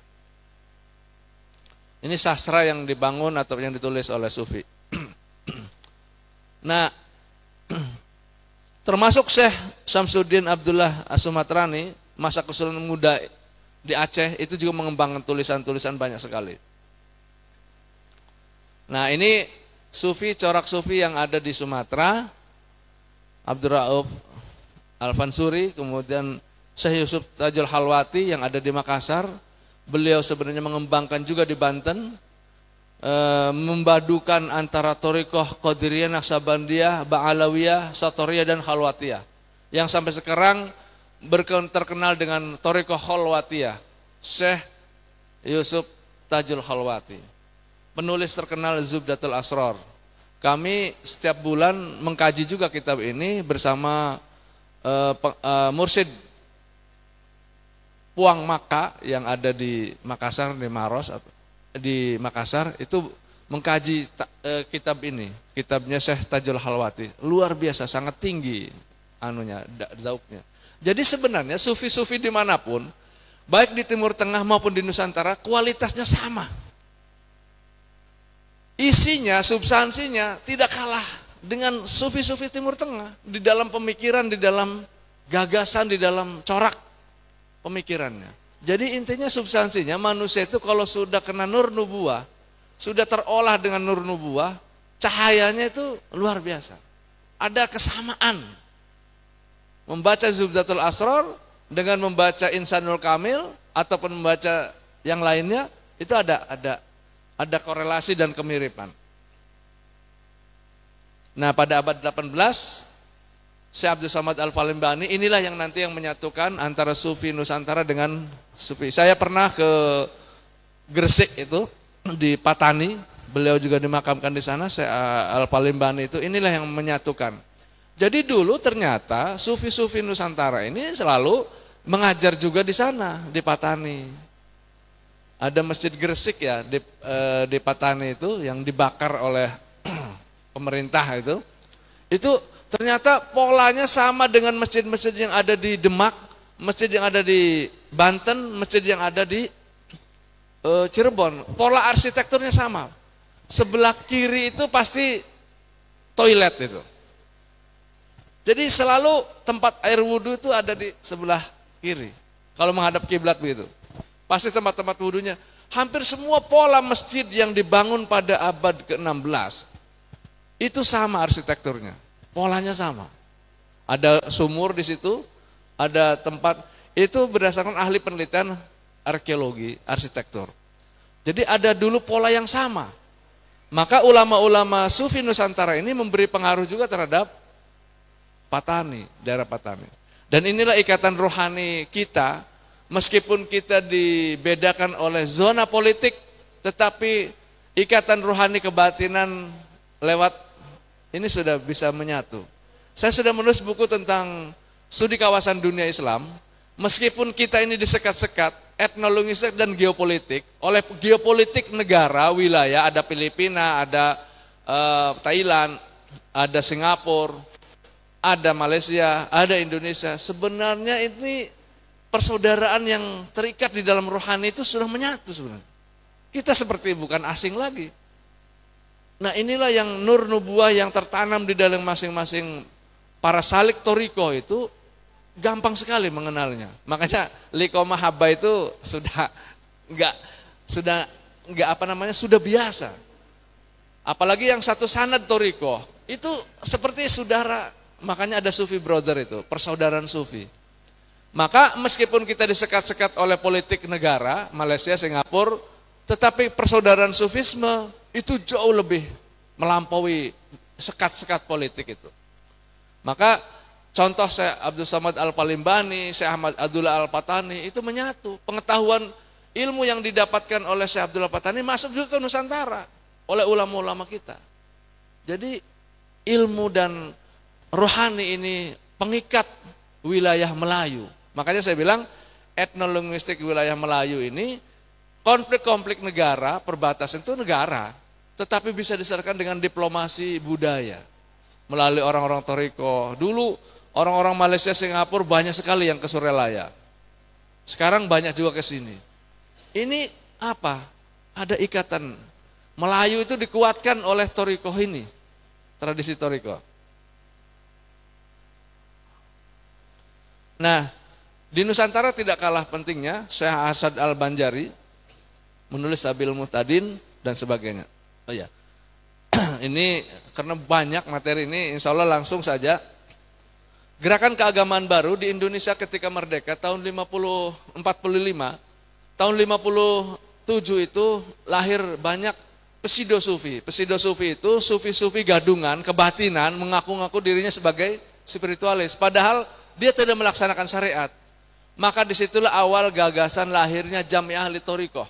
Ini sastra yang dibangun atau yang ditulis oleh Sufi. Nah, termasuk Syekh Samsudin Abdullah As-Sumatrani, masa kesultanan muda di Aceh itu juga mengembangkan tulisan-tulisan banyak sekali. Nah ini Sufi, corak Sufi yang ada di Sumatera, Abdul Rauf Al-Fansuri, kemudian Syekh Yusuf Tajul Halwati yang ada di Makassar. Beliau sebenarnya mengembangkan juga di Banten, membadukan antara Thariqah Qadiriyah, Naqsabandiyah, Ba'alawiyah, Satoriyah dan Khalwatiyah. Yang sampai sekarang terkenal dengan Thariqah Khalwatiyah, Syekh Yusuf Tajul Khalwati. Penulis terkenal Zubdatul Asrar. Kami setiap bulan mengkaji juga kitab ini bersama Mursyid Puang Maka yang ada di Makassar, di Maros atau di Makassar. Itu mengkaji kitab ini, kitabnya Syekh Tajul Halwati. Luar biasa, sangat tinggi zauknya. Jadi sebenarnya sufi-sufi dimanapun, baik di Timur Tengah maupun di Nusantara, kualitasnya sama. Isinya, substansinya tidak kalah dengan sufi-sufi Timur Tengah. Di dalam pemikiran, di dalam gagasan, di dalam corak pemikirannya. Jadi intinya substansinya manusia itu kalau sudah kena nur nubuwah, sudah terolah dengan nur nubuwah, cahayanya itu luar biasa. Ada kesamaan. Membaca Zubdatul Asrar dengan membaca Insanul Kamil ataupun membaca yang lainnya itu ada korelasi dan kemiripan. Nah, pada abad 18 Syekh Abdul Samad Al-Palimbani inilah yang nanti yang menyatukan antara sufi Nusantara dengan sufi. Saya pernah ke Gresik itu di Patani, beliau juga dimakamkan di sana. Syekh Al-Palimbani itu inilah yang menyatukan. Jadi dulu ternyata sufi-sufi Nusantara ini selalu mengajar juga di sana, di Patani. Ada masjid Gresik ya di Patani itu yang dibakar oleh pemerintah itu ternyata polanya sama dengan masjid-masjid yang ada di Demak, masjid yang ada di Banten, masjid yang ada di Cirebon. Pola arsitekturnya sama. Sebelah kiri itu pasti toilet itu. Jadi selalu tempat air wudhu itu ada di sebelah kiri. Kalau menghadap kiblat begitu. Pasti tempat-tempat wudhunya. Hampir semua pola masjid yang dibangun pada abad ke-16 itu sama arsitekturnya. Polanya sama. Ada sumur di situ, ada tempat, itu berdasarkan ahli penelitian arkeologi, arsitektur. Jadi ada dulu pola yang sama. Maka ulama-ulama sufi Nusantara ini memberi pengaruh juga terhadap Patani, daerah Patani. Dan inilah ikatan rohani kita. Meskipun kita dibedakan oleh zona politik, tetapi ikatan rohani kebatinan lewat ini sudah bisa menyatu. Saya sudah menulis buku tentang studi kawasan dunia Islam. Meskipun kita ini disekat-sekat, etnologistik dan geopolitik, oleh geopolitik negara, wilayah, ada Filipina, ada Thailand, ada Singapura, ada Malaysia, ada Indonesia. Sebenarnya ini persaudaraan yang terikat di dalam rohani itu sudah menyatu sebenarnya. Kita seperti bukan asing lagi. Nah inilah yang nur nubuah yang tertanam di dalam masing-masing para salik toriko itu gampang sekali mengenalnya. Makanya liko mahabbah itu sudah sudah biasa. Apalagi yang satu sanad toriko itu seperti saudara. Makanya ada Sufi Brother itu, persaudaraan Sufi. Maka meskipun kita disekat-sekat oleh politik negara, Malaysia, Singapura, tetapi persaudaraan sufisme itu jauh lebih melampaui sekat-sekat politik itu. Maka contoh Syekh Abdul Samad Al-Palimbani, Syekh Ahmad Abdullah Al-Patani itu menyatu. Pengetahuan ilmu yang didapatkan oleh Syekh Abdullah Al-Patani masuk juga ke Nusantara oleh ulama-ulama kita. Jadi ilmu dan rohani ini pengikat wilayah Melayu. Makanya saya bilang etnolinguistik wilayah Melayu ini konflik-konflik negara, perbatasan itu negara, tetapi bisa diselesaikan dengan diplomasi budaya melalui orang-orang Toriko. Dulu orang-orang Malaysia, Singapura banyak sekali yang ke Surelaya. Sekarang banyak juga ke sini. Ini apa? Ada ikatan. Melayu itu dikuatkan oleh Toriko ini, tradisi Toriko. Nah, di Nusantara tidak kalah pentingnya Syekh Asad Al-Banjari menulis Sabil Muhtadin dan sebagainya. Oh ya, ini karena banyak materi ini, insya Allah langsung saja. Gerakan keagamaan baru di Indonesia ketika merdeka tahun 45, tahun 57 itu lahir banyak pseudo sufi. Pseudo sufi itu sufi-sufi gadungan, kebatinan, mengaku-ngaku dirinya sebagai spiritualis. Padahal dia tidak melaksanakan syariat. Maka disitulah awal gagasan lahirnya Jamiah Ahli Thoriqoh.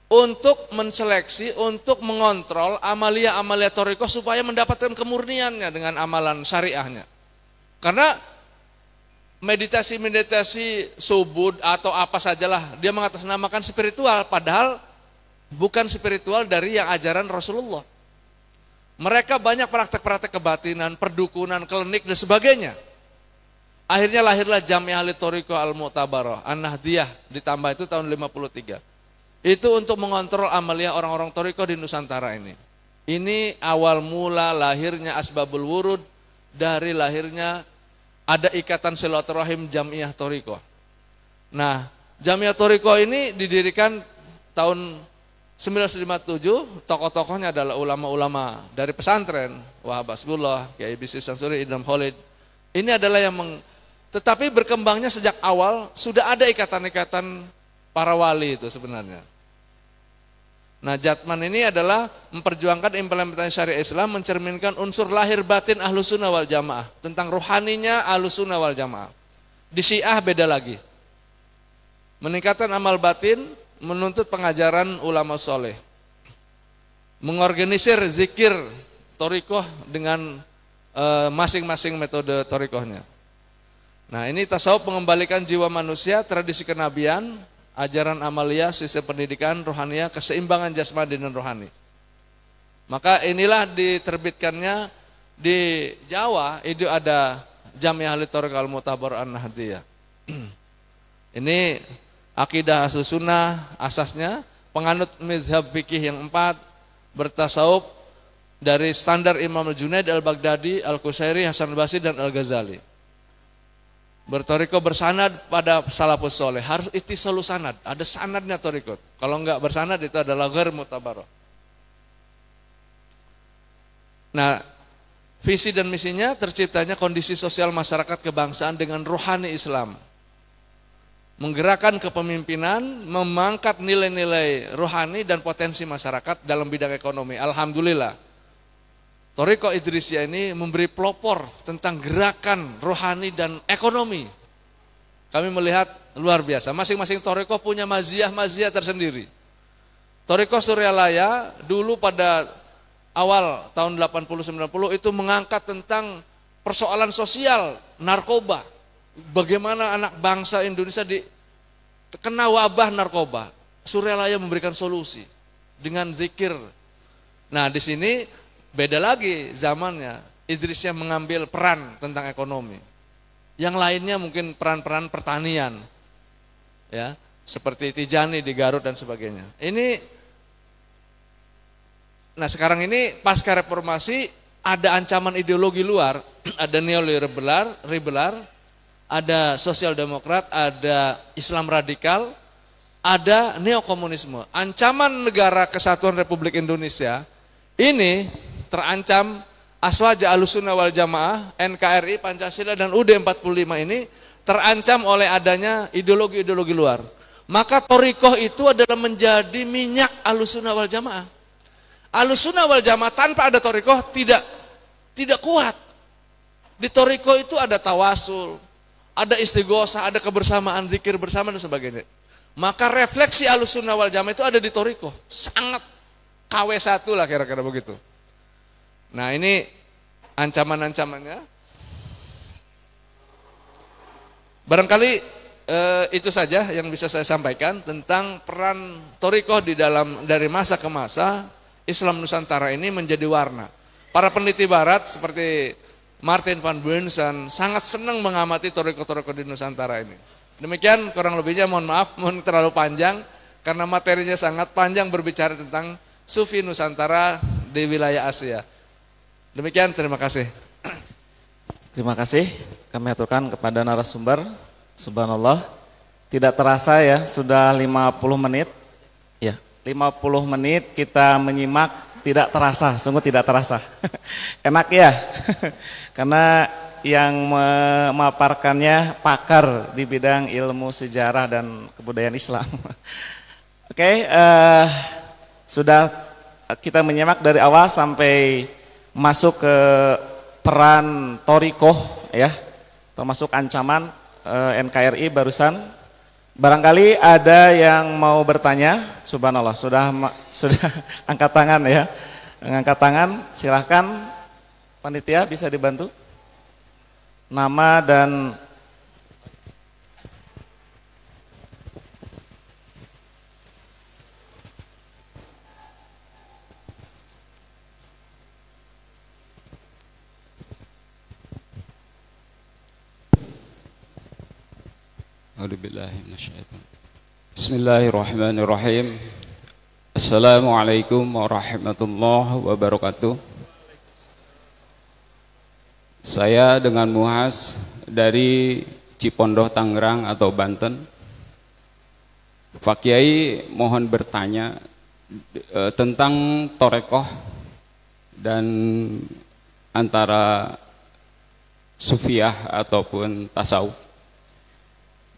Untuk menseleksi, untuk mengontrol amalia-amalia Thoriqoh supaya mendapatkan kemurniannya dengan amalan syariahnya. Karena meditasi-meditasi subud atau apa sajalah, dia mengatasnamakan spiritual, padahal bukan spiritual dari yang ajaran Rasulullah. Mereka banyak praktek-praktek kebatinan, perdukunan, klinik dan sebagainya. Akhirnya lahirlah Jamiah Ahli Thariqah Al-Mu'tabarah, An-Nahdiyah, ditambah itu tahun 53. Itu untuk mengontrol amaliyah orang-orang thariqah di Nusantara ini. Ini awal mula lahirnya Asbabul Wurud, dari lahirnya ada ikatan silaturahim Jamiah Thariqah. Nah, Jamiah Thariqah ini didirikan tahun 1957, tokoh-tokohnya adalah ulama-ulama dari pesantren, Wahab Asbullah, Kiai Bisri Sansuri, Idham Khalid. Ini adalah yang tetapi berkembangnya sejak awal sudah ada ikatan-ikatan para wali itu sebenarnya. Nah, Jatman ini adalah memperjuangkan implementasi syariat Islam, mencerminkan unsur lahir batin Ahlus Sunnah wal Jamaah, tentang rohaninya Ahlus Sunnah wal Jamaah. Di Syiah beda lagi. Meningkatkan amal batin, menuntut pengajaran ulama soleh, mengorganisir zikir thariqah dengan masing-masing metode thariqahnya. Nah, ini tasawuf mengembalikan jiwa manusia, tradisi kenabian, ajaran amaliyah, sistem pendidikan, rohaniyah, keseimbangan jasmani dan rohani. Maka inilah diterbitkannya di Jawa, itu ada Jamiah Ahli Thariqah Al-Mu'tabarah An-Nahdiyah. Ini akidah Ahlus Sunnah, asasnya penganut mazhab fikih yang 4, bertasawuf dari standar Imam Al-Junaid, Al-Baghdadi, Al-Qusairi, Hasan Al-Basri dan Al-Ghazali. Berthariqah bersanad pada salafus soleh, harus ittisalus sanad, ada sanadnya thariqah. Kalau enggak bersanad itu adalah ghair mu'tabarah. Nah, visi dan misinya terciptanya kondisi sosial masyarakat kebangsaan dengan rohani Islam, menggerakkan kepemimpinan, memangkat nilai-nilai rohani dan potensi masyarakat dalam bidang ekonomi. Alhamdulillah, Thariqah Idrisiyah ini memberi pelopor tentang gerakan rohani dan ekonomi. Kami melihat luar biasa, masing-masing thariqah punya maziyah tersendiri. Thariqah Suryalaya dulu pada awal tahun 80-90 itu mengangkat tentang persoalan sosial, narkoba. Bagaimana anak bangsa Indonesia kena wabah narkoba. Suryalaya memberikan solusi dengan zikir. Nah, di sini beda lagi zamannya, Idrisiyah mengambil peran tentang ekonomi. Yang lainnya mungkin peran-peran pertanian, ya, seperti Tijani di Garut dan sebagainya. Nah, sekarang ini pasca reformasi ada ancaman ideologi luar, ada neoliberal, ada sosial demokrat, ada Islam radikal, ada neokomunisme. Ancaman negara kesatuan Republik Indonesia ini terancam, Aswaja Ahlus Sunnah wal Jamaah, NKRI, Pancasila dan UUD 45 ini terancam oleh adanya ideologi-ideologi luar. Maka thariqah itu adalah menjadi minyak Ahlus Sunnah wal Jamaah. Ahlus Sunnah wal Jamaah tanpa ada thariqah tidak kuat. Di thariqah itu ada tawasul, ada istighosah, ada kebersamaan, zikir bersama dan sebagainya. Maka refleksi Ahlus Sunnah wal Jamaah itu ada di thariqah. Sangat KW1 lah kira-kira begitu. Nah, ini ancaman-ancamannya. Barangkali itu saja yang bisa saya sampaikan tentang peran thariqah dari masa ke masa Islam Nusantara ini menjadi warna. Para peneliti barat seperti Martin van Buren sangat senang mengamati thariqah-thariqah di Nusantara ini. Demikian kurang lebihnya, mohon maaf, mohon terlalu panjang karena materinya sangat panjang berbicara tentang Sufi Nusantara di wilayah Asia. Demikian, terima kasih. Terima kasih kami aturkan kepada narasumber. Subhanallah, tidak terasa ya, sudah 50 menit. Ya, 50 menit kita menyimak, tidak terasa, sungguh tidak terasa. Enak ya, karena yang memaparkannya pakar di bidang ilmu sejarah dan kebudayaan Islam. Oke, sudah kita menyimak dari awal sampai masuk ke peran thariqah ya, termasuk ancaman NKRI barusan. Barangkali ada yang mau bertanya. Subhanallah, sudah angkat tangan ya. Angkat tangan, silahkan panitia bisa dibantu. Nama dan A'udzubillahi minasyaitonir. Bismillahirrahmanirrahim. Assalamualaikum warahmatullahi wabarakatuh. Saya dengan Muhas dari Cipondoh, Tangerang atau Banten. Pak Kiai mohon bertanya tentang torekoh dan antara sufiah ataupun tasawuf.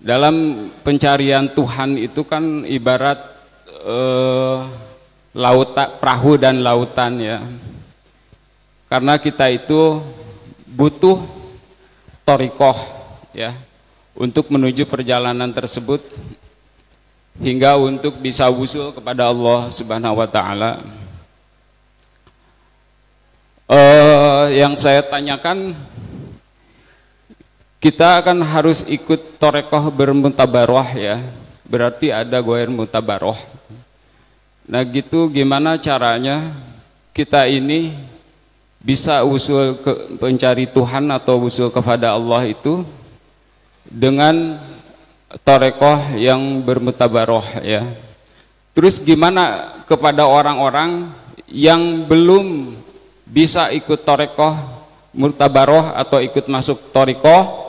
Dalam pencarian Tuhan itu kan ibarat perahu dan lautan ya. Karena kita itu butuh torikoh ya untuk menuju perjalanan tersebut hingga untuk bisa wusul kepada Allah Subhanahu wa taala. Yang saya tanyakan, kita akan harus ikut torekoh bermutabaroh ya, berarti ada goer mutabaroh. Nah gitu, gimana caranya kita ini bisa usul ke pencari Tuhan atau usul kepada Allah itu dengan torekoh yang bermutabaroh ya. Terus gimana kepada orang-orang yang belum bisa ikut torekoh mutabaroh atau ikut masuk torikoh,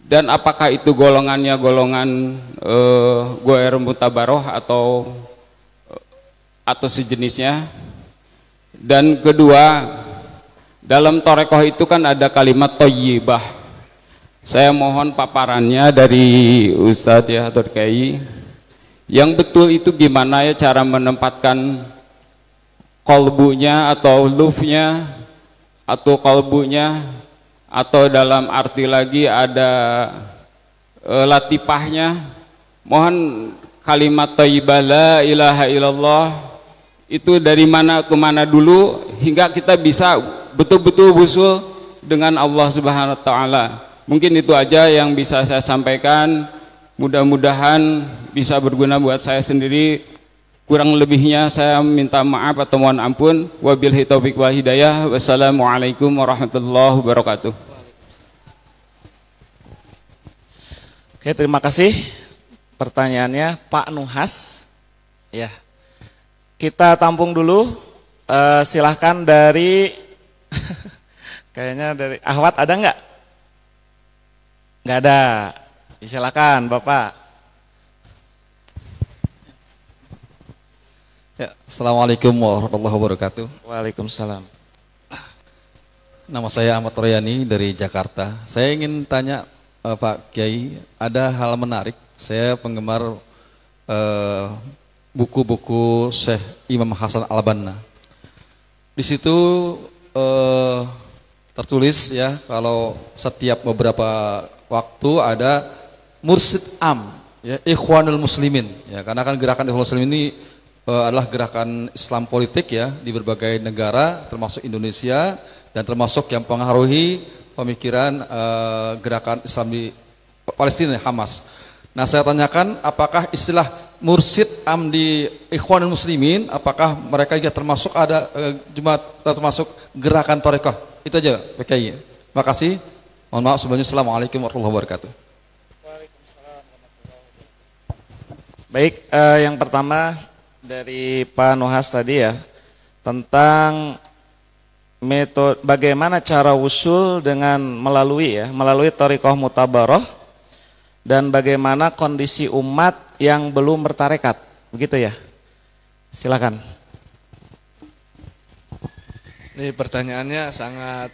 dan apakah itu golongannya golongan goer mutabaroh atau sejenisnya. Dan kedua, dalam torekoh itu kan ada kalimat thayyibah. Saya mohon paparannya dari Ustadz ya atau Kiai. Yang betul itu gimana ya cara menempatkan kolbunya atau lufnya atau kolbunya, atau dalam arti lagi ada latifahnya. Mohon kalimat thayyibah la ilaha illallah itu dari mana ke mana dulu hingga kita bisa betul-betul wusul dengan Allah Subhanahu wa taala. Mungkin itu aja yang bisa saya sampaikan. Mudah-mudahan bisa berguna buat saya sendiri. Kurang lebihnya saya minta maaf atau mohon ampun. Wabillahi taufiq wal hidayah. Wassalamualaikum warahmatullahi wabarakatuh. Oke, terima kasih. Pertanyaannya Pak Nuhas. Ya. Kita tampung dulu. Silahkan dari kayaknya dari Ahwat ada nggak? Nggak ada. Silakan Bapak. Ya, Assalamualaikum warahmatullahi wabarakatuh. Waalaikumsalam. Nama saya Ahmad Royani dari Jakarta. Saya ingin tanya Pak Kiai, ada hal menarik. Saya penggemar buku-buku Syekh Imam Hasan Al-Banna. Di situ tertulis ya, kalau setiap beberapa waktu ada mursid am, ya, Ikhwanul Muslimin, ya, karena kan gerakan Ikhwanul Muslimin ini adalah gerakan Islam politik ya di berbagai negara, termasuk Indonesia, dan termasuk yang pengaruhi pemikiran gerakan Islam di Palestina, Hamas. Nah saya tanyakan, apakah istilah mursid am di Ikhwanul Muslimin, apakah mereka juga termasuk ada jemaat termasuk gerakan Thariqah? Itu aja Pak Kiai. Terima kasih. Mohon maaf sebelumnya. Assalamualaikum warahmatullahi wabarakatuh. Baik, yang pertama dari Pak Nuhas tadi ya, tentang metode bagaimana cara usul dengan melalui thariqah mutabaroh, dan bagaimana kondisi umat yang belum bertarekat, begitu ya. Silakan. Ini pertanyaannya sangat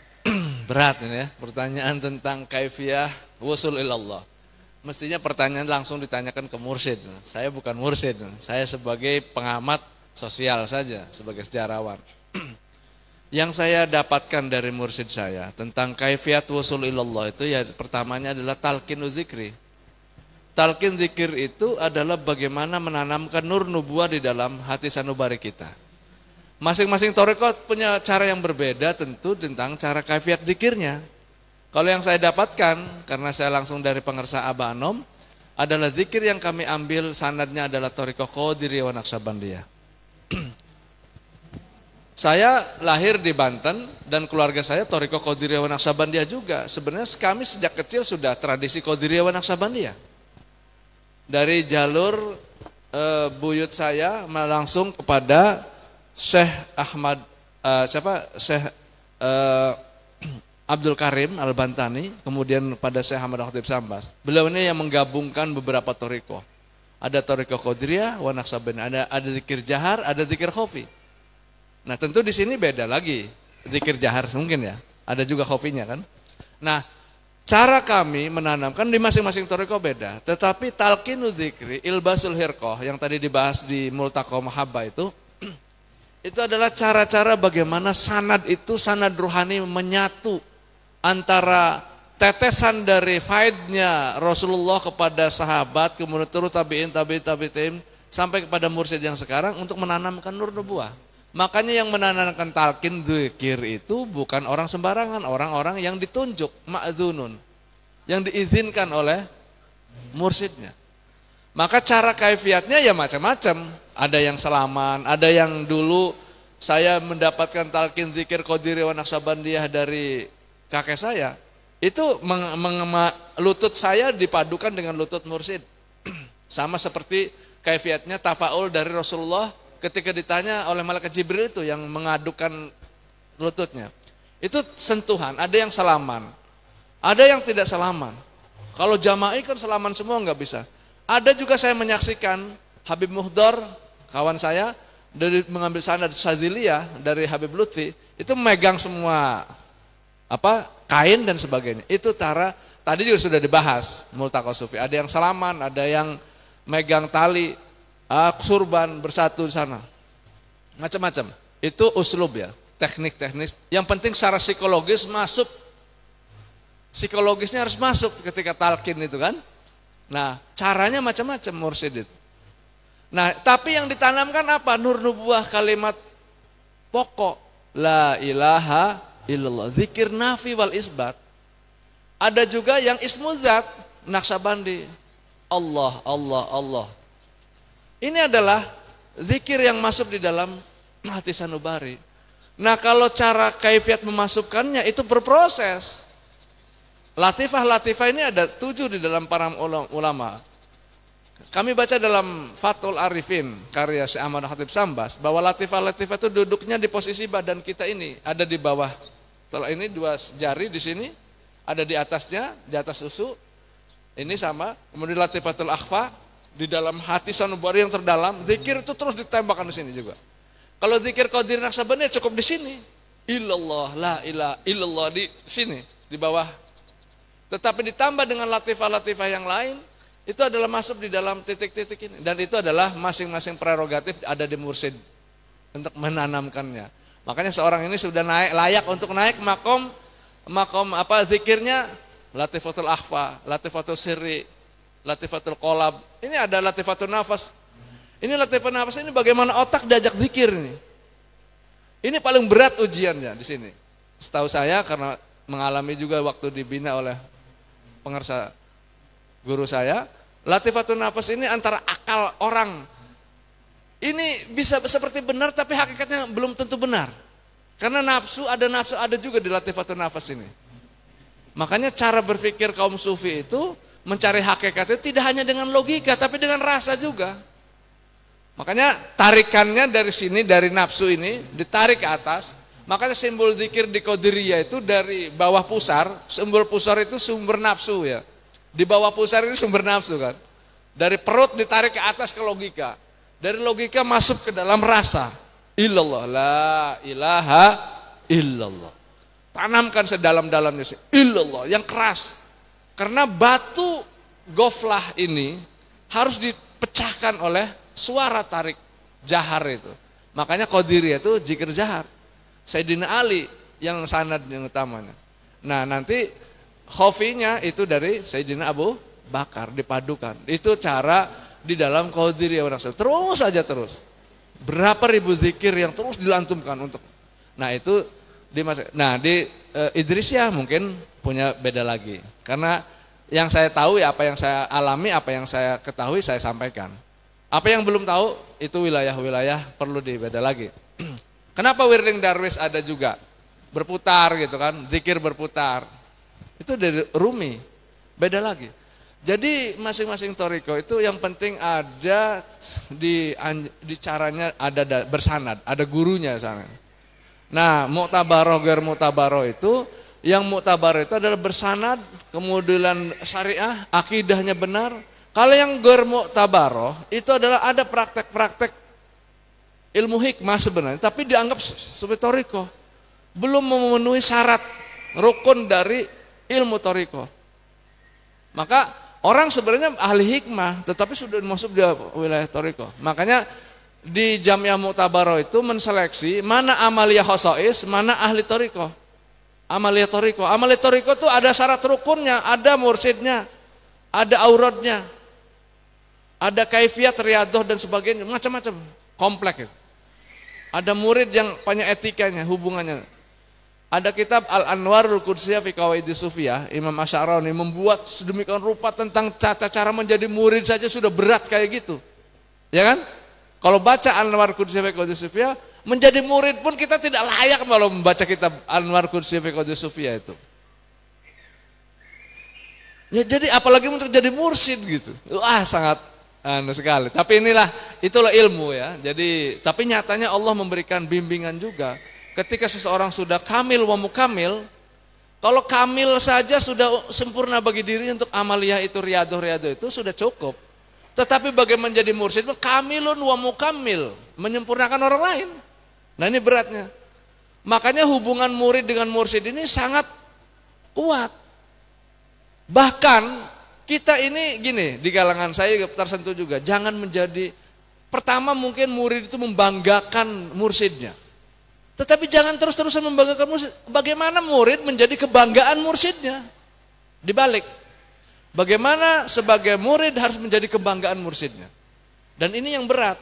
berat ini ya, pertanyaan tentang kaifiyah wusul ilallah. Mestinya pertanyaan langsung ditanyakan ke mursyid. Saya bukan mursyid, saya sebagai pengamat sosial saja, sebagai sejarawan. Yang saya dapatkan dari mursyid saya tentang kaifiyat wusul ilallah itu ya, pertamanya adalah talqinu dzikri. Talqin dzikir itu adalah bagaimana menanamkan nur nubuah di dalam hati sanubari kita. Masing-masing thariqah punya cara yang berbeda tentu tentang cara kaifiyat dzikirnya. Kalau yang saya dapatkan, karena saya langsung dari pengersa Aba Anom, adalah zikir yang kami ambil sanadnya adalah thariqah Qadiriyah wa Naqsabandiyah. Saya lahir di Banten dan keluarga saya thariqah Qadiriyah wa Naqsabandiyah juga. Sebenarnya kami sejak kecil sudah tradisi Qadiriyah wa Naqsabandiyah. dari jalur buyut saya langsung kepada Syekh Ahmad Syekh Abdul Karim Al-Bantani, kemudian pada Syekh Ahmad Khatib Sambas. Beliau ini yang menggabungkan beberapa thariqah. Ada thariqah Qadiriyah wa Naqsabandiyah, ada zikir jahar, ada zikir khafi. Nah, tentu di sini beda lagi. Zikir jahar mungkin ya. Ada juga khafinya kan. Nah, cara kami menanamkan di masing-masing thariqah beda. Tetapi talqinu dzikri, ilbasul hirqah yang tadi dibahas di Multaqa Mahabbah itu adalah cara-cara bagaimana sanad itu, sanad ruhani menyatu antara tetesan dari faidnya Rasulullah kepada sahabat, kemudian terus tabi'in, tabi'in, sampai kepada mursyid yang sekarang untuk menanamkan nur nubuwah. Makanya yang menanamkan talqin dzikir itu bukan orang sembarangan, orang-orang yang ditunjuk, ma'dzunun, yang diizinkan oleh mursyidnya. Maka cara kaifiatnya ya macam-macam. Ada yang selaman, ada yang dulu saya mendapatkan talqin zikir Qadiriyah wa Naqsabandiyah dari kakek saya. Itu lutut saya dipadukan dengan lutut mursyid. Sama seperti kaifiatnya tafaul dari Rasulullah ketika ditanya oleh malaikat Jibril itu yang mengadukan lututnya. Itu sentuhan, ada yang salaman, ada yang tidak salaman. Kalau jama'i kan salaman semua nggak bisa. Ada juga saya menyaksikan Habib Muhdar, kawan saya, dari mengambil sanad Syadziliyah dari Habib Lutfi, itu megang semua kain dan sebagainya. Itu cara tadi juga sudah dibahas Multaqa Sufi. Ada yang salaman, ada yang megang tali, surban bersatu di sana. Macam-macam. Itu uslub ya, teknik-teknis. Yang penting secara psikologis masuk. Psikologisnya harus masuk ketika talqin itu kan. Nah, caranya macam-macam mursyid itu. Nah, tapi yang ditanamkan apa? Nur nubuwah, kalimat pokok. La ilaha illallah. Zikir nafi wal isbat. Ada juga yang ismuzat, Naqsabandi. Allah, Allah, Allah. Ini adalah zikir yang masuk di dalam hati sanubari. Nah, kalau cara kaifiat memasukkannya itu berproses. Latifah-latifah ini ada 7 di dalam para ulama. Kami baca dalam Fathul Arifin karya Syekh Ahmad Khatib Sambas bahwa latifah-latifah itu duduknya di posisi badan kita ini, ada di bawah. Setelah ini 2 jari di sini, ada di atasnya, di atas susu. Ini sama. Kemudian latifatul akhfa di dalam hati sanubari yang terdalam. Zikir itu terus ditembakkan di sini juga. Kalau zikir Qadir Naqsabandiyah cukup di sini. Illallah, la ilaha illallah di sini, di bawah. Tetapi ditambah dengan latifah-latifah yang lain, itu adalah masuk di dalam titik-titik ini. Dan itu adalah masing-masing prerogatif ada di mursyid untuk menanamkannya. Makanya seorang ini sudah layak untuk naik makom zikirnya latifatul akhfa, latifatul sirri, latifatul qalab. Ini ada latifatul nafas. Ini latifatul nafas ini bagaimana otak diajak zikir ini. Ini paling berat ujiannya di sini. Setahu saya karena mengalami juga waktu dibina oleh pengersa guru saya, latifatul nafas ini antara akal orang. Ini bisa seperti benar tapi hakikatnya belum tentu benar. Karena nafsu ada juga di latifatul nafas ini. Makanya cara berpikir kaum sufi itu mencari hakikatnya tidak hanya dengan logika tapi dengan rasa juga. Makanya tarikannya dari sini, dari nafsu ini ditarik ke atas. Makanya simbol zikir di Qadiriyah itu dari bawah pusar, simbol pusar itu sumber nafsu ya. Di bawah pusar ini sumber nafsu kan. Dari perut ditarik ke atas ke logika. Dari logika masuk ke dalam rasa. Illallah, la ilaha illallah. Tanamkan sedalam-dalamnya sih. Illallah, yang keras. Karena batu goflah ini harus dipecahkan oleh suara tarik jahar itu. Makanya Qadiriyah itu zikir jahar. Sayyidina Ali yang sanad yang utamanya. Nah, nanti khofinya itu dari Sayyidina Abu Bakar dipadukan. Itu cara di dalam Qadiriyah. Terus saja terus. Berapa ribu zikir yang terus dilantumkan untuk. Nah, itu di Idrisiyah mungkin punya beda lagi. Karena yang saya tahu ya apa yang saya alami, apa yang saya ketahui saya sampaikan. Apa yang belum tahu itu wilayah-wilayah perlu dibeda lagi. Kenapa wirding darwis ada juga? Berputar gitu kan, zikir berputar. Itu dari Rumi, beda lagi. Jadi masing-masing toriko itu yang penting ada di caranya ada bersanad, ada gurunya sana. Nah, mu'tabaroh ger mu'tabaroh itu, yang mu'tabaroh itu adalah bersanad, kemudian syariah, akidahnya benar. Kalau yang ger mu'tabaroh itu adalah ada praktek-praktek ilmu hikmah sebenarnya, tapi dianggap sebagai toriko, belum memenuhi syarat rukun dari ilmu toriko. Maka orang sebenarnya ahli hikmah, tetapi sudah masuk di wilayah toriko. Makanya di Jamiah Mu'tabaroh itu menseleksi mana amaliyah khosois, mana ahli toriko. Amaliyah toriko itu ada syarat rukunnya, ada mursidnya, ada auradnya, ada kaifiat riyadoh dan sebagainya, macam-macam, kompleks itu. Ada murid yang banyak etikanya, hubungannya. Ada kitab Al-Anwarul Qudsiyah fi Qawaidis Sufiyah, Imam Asy'arani membuat sedemikian rupa tentang cara menjadi murid saja sudah berat kayak gitu. Ya kan? Kalau baca Al-Anwarul Qudsiyah fi Qawaidis Sufiyah, menjadi murid pun kita tidak layak kalau membaca kitab Al-Anwarul Qudsiyah fi Qawaidis Sufiyah itu. Ya jadi apalagi untuk jadi mursyid gitu. Wah, sangat sekali. Tapi itulah ilmu ya. Jadi tapi nyatanya Allah memberikan bimbingan juga. Ketika seseorang sudah kamil wa mukamil, kalau kamil saja sudah sempurna bagi diri untuk amaliyah itu, riyadoh itu sudah cukup. Tetapi bagaimana menjadi mursyid, kamilun wa mukamil, menyempurnakan orang lain. Nah ini beratnya. Makanya hubungan murid dengan mursyid ini sangat kuat. Bahkan kita ini gini, di kalangan saya tersentuh juga, jangan menjadi, pertama mungkin murid itu membanggakan mursyidnya. Tetapi jangan terus-terusan membanggakan mursyid. Bagaimana murid menjadi kebanggaan mursyidnya? Dibalik. Bagaimana sebagai murid harus menjadi kebanggaan mursyidnya. Dan ini yang berat.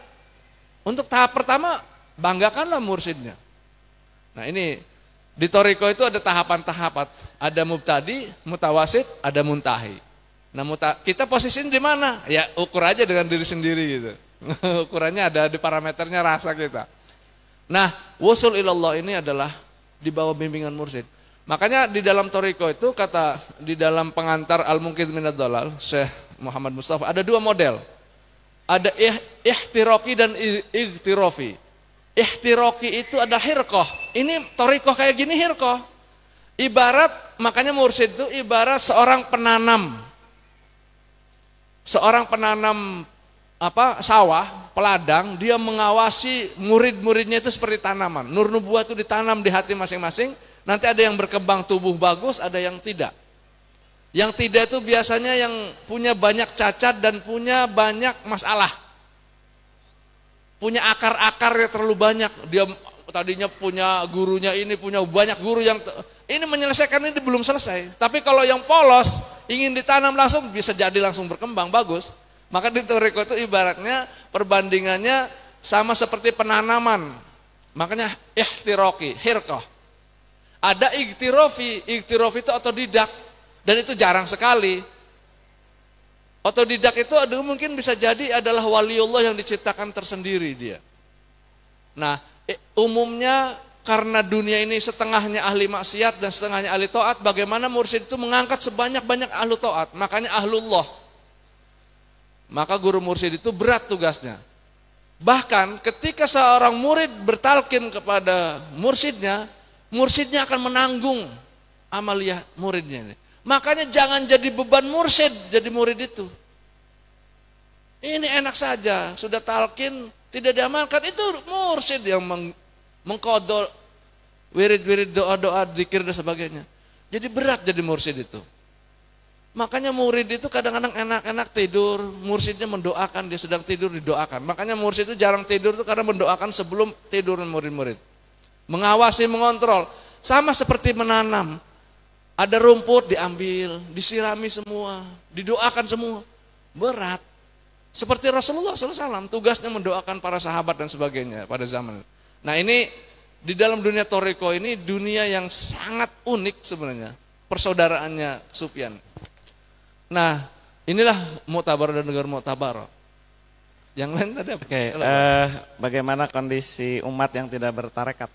Untuk tahap pertama, banggakanlah mursyidnya. Nah ini, di toriko itu ada tahapan-tahapan. Ada mubtadi, mutawasid, ada muntahi. Nah, kita posisinya di mana? Ya ukur aja dengan diri sendiri gitu. Ukurannya ada di parameternya rasa kita. Nah, wusul ilallah ini adalah di bawah bimbingan mursyid. Makanya di dalam toriko itu kata di dalam pengantar Al-Munqidh Minad Dhalal, Syekh Muhammad Mustafa, ada dua model. Ada ihtiroki dan igtirofi. Ihtiroki itu ada hirqah. Ini toriko kayak gini hirqah. Ibarat, makanya mursyid itu ibarat seorang penanam. Seorang penanam sawah, peladang, dia mengawasi murid-muridnya itu seperti tanaman. Nur nubuwah itu ditanam di hati masing-masing, nanti ada yang berkembang tubuh bagus, ada yang tidak. Yang tidak itu biasanya yang punya banyak cacat dan punya banyak masalah. Punya akar-akar yang terlalu banyak. Dia tadinya punya gurunya ini, punya banyak guru yang ini menyelesaikan ini belum selesai. Tapi kalau yang polos ingin ditanam langsung bisa jadi langsung berkembang bagus. Maka di toriko itu ibaratnya perbandingannya sama seperti penanaman. Makanya ihtiroki, hirqah. Ada iktirofi itu otodidak dan itu jarang sekali. Otodidak itu mungkin bisa jadi adalah waliullah yang diciptakan tersendiri dia. Nah, umumnya karena dunia ini setengahnya ahli maksiat dan setengahnya ahli taat, bagaimana mursyid itu mengangkat sebanyak-banyak ahlu taat, makanya ahlullah. Maka guru mursyid itu berat tugasnya. Bahkan ketika seorang murid bertalkin kepada mursyidnya, mursyidnya akan menanggung amaliyah muridnya ini. Makanya jangan jadi beban mursyid jadi murid itu. Ini enak saja, sudah talkin tidak diamalkan, itu mursyid yang mengkodol wirid-wirid, doa-doa, zikir dan sebagainya. Jadi berat jadi mursyid itu. Makanya murid itu kadang-kadang enak-enak tidur, mursyidnya mendoakan, dia sedang tidur didoakan. Makanya mursyid itu jarang tidur itu karena mendoakan sebelum tidur murid-murid. Mengawasi, mengontrol. Sama seperti menanam. Ada rumput diambil, disirami semua, didoakan semua. Berat. Seperti Rasulullah SAW, tugasnya mendoakan para sahabat dan sebagainya pada zaman. Nah ini di dalam dunia toriko ini dunia yang sangat unik sebenarnya. Persaudaraannya Sufyan. Nah inilah mu'tabar dan negara mu'tabar. Yang lain tadi apa? Oke, bagaimana kondisi umat yang tidak bertarekat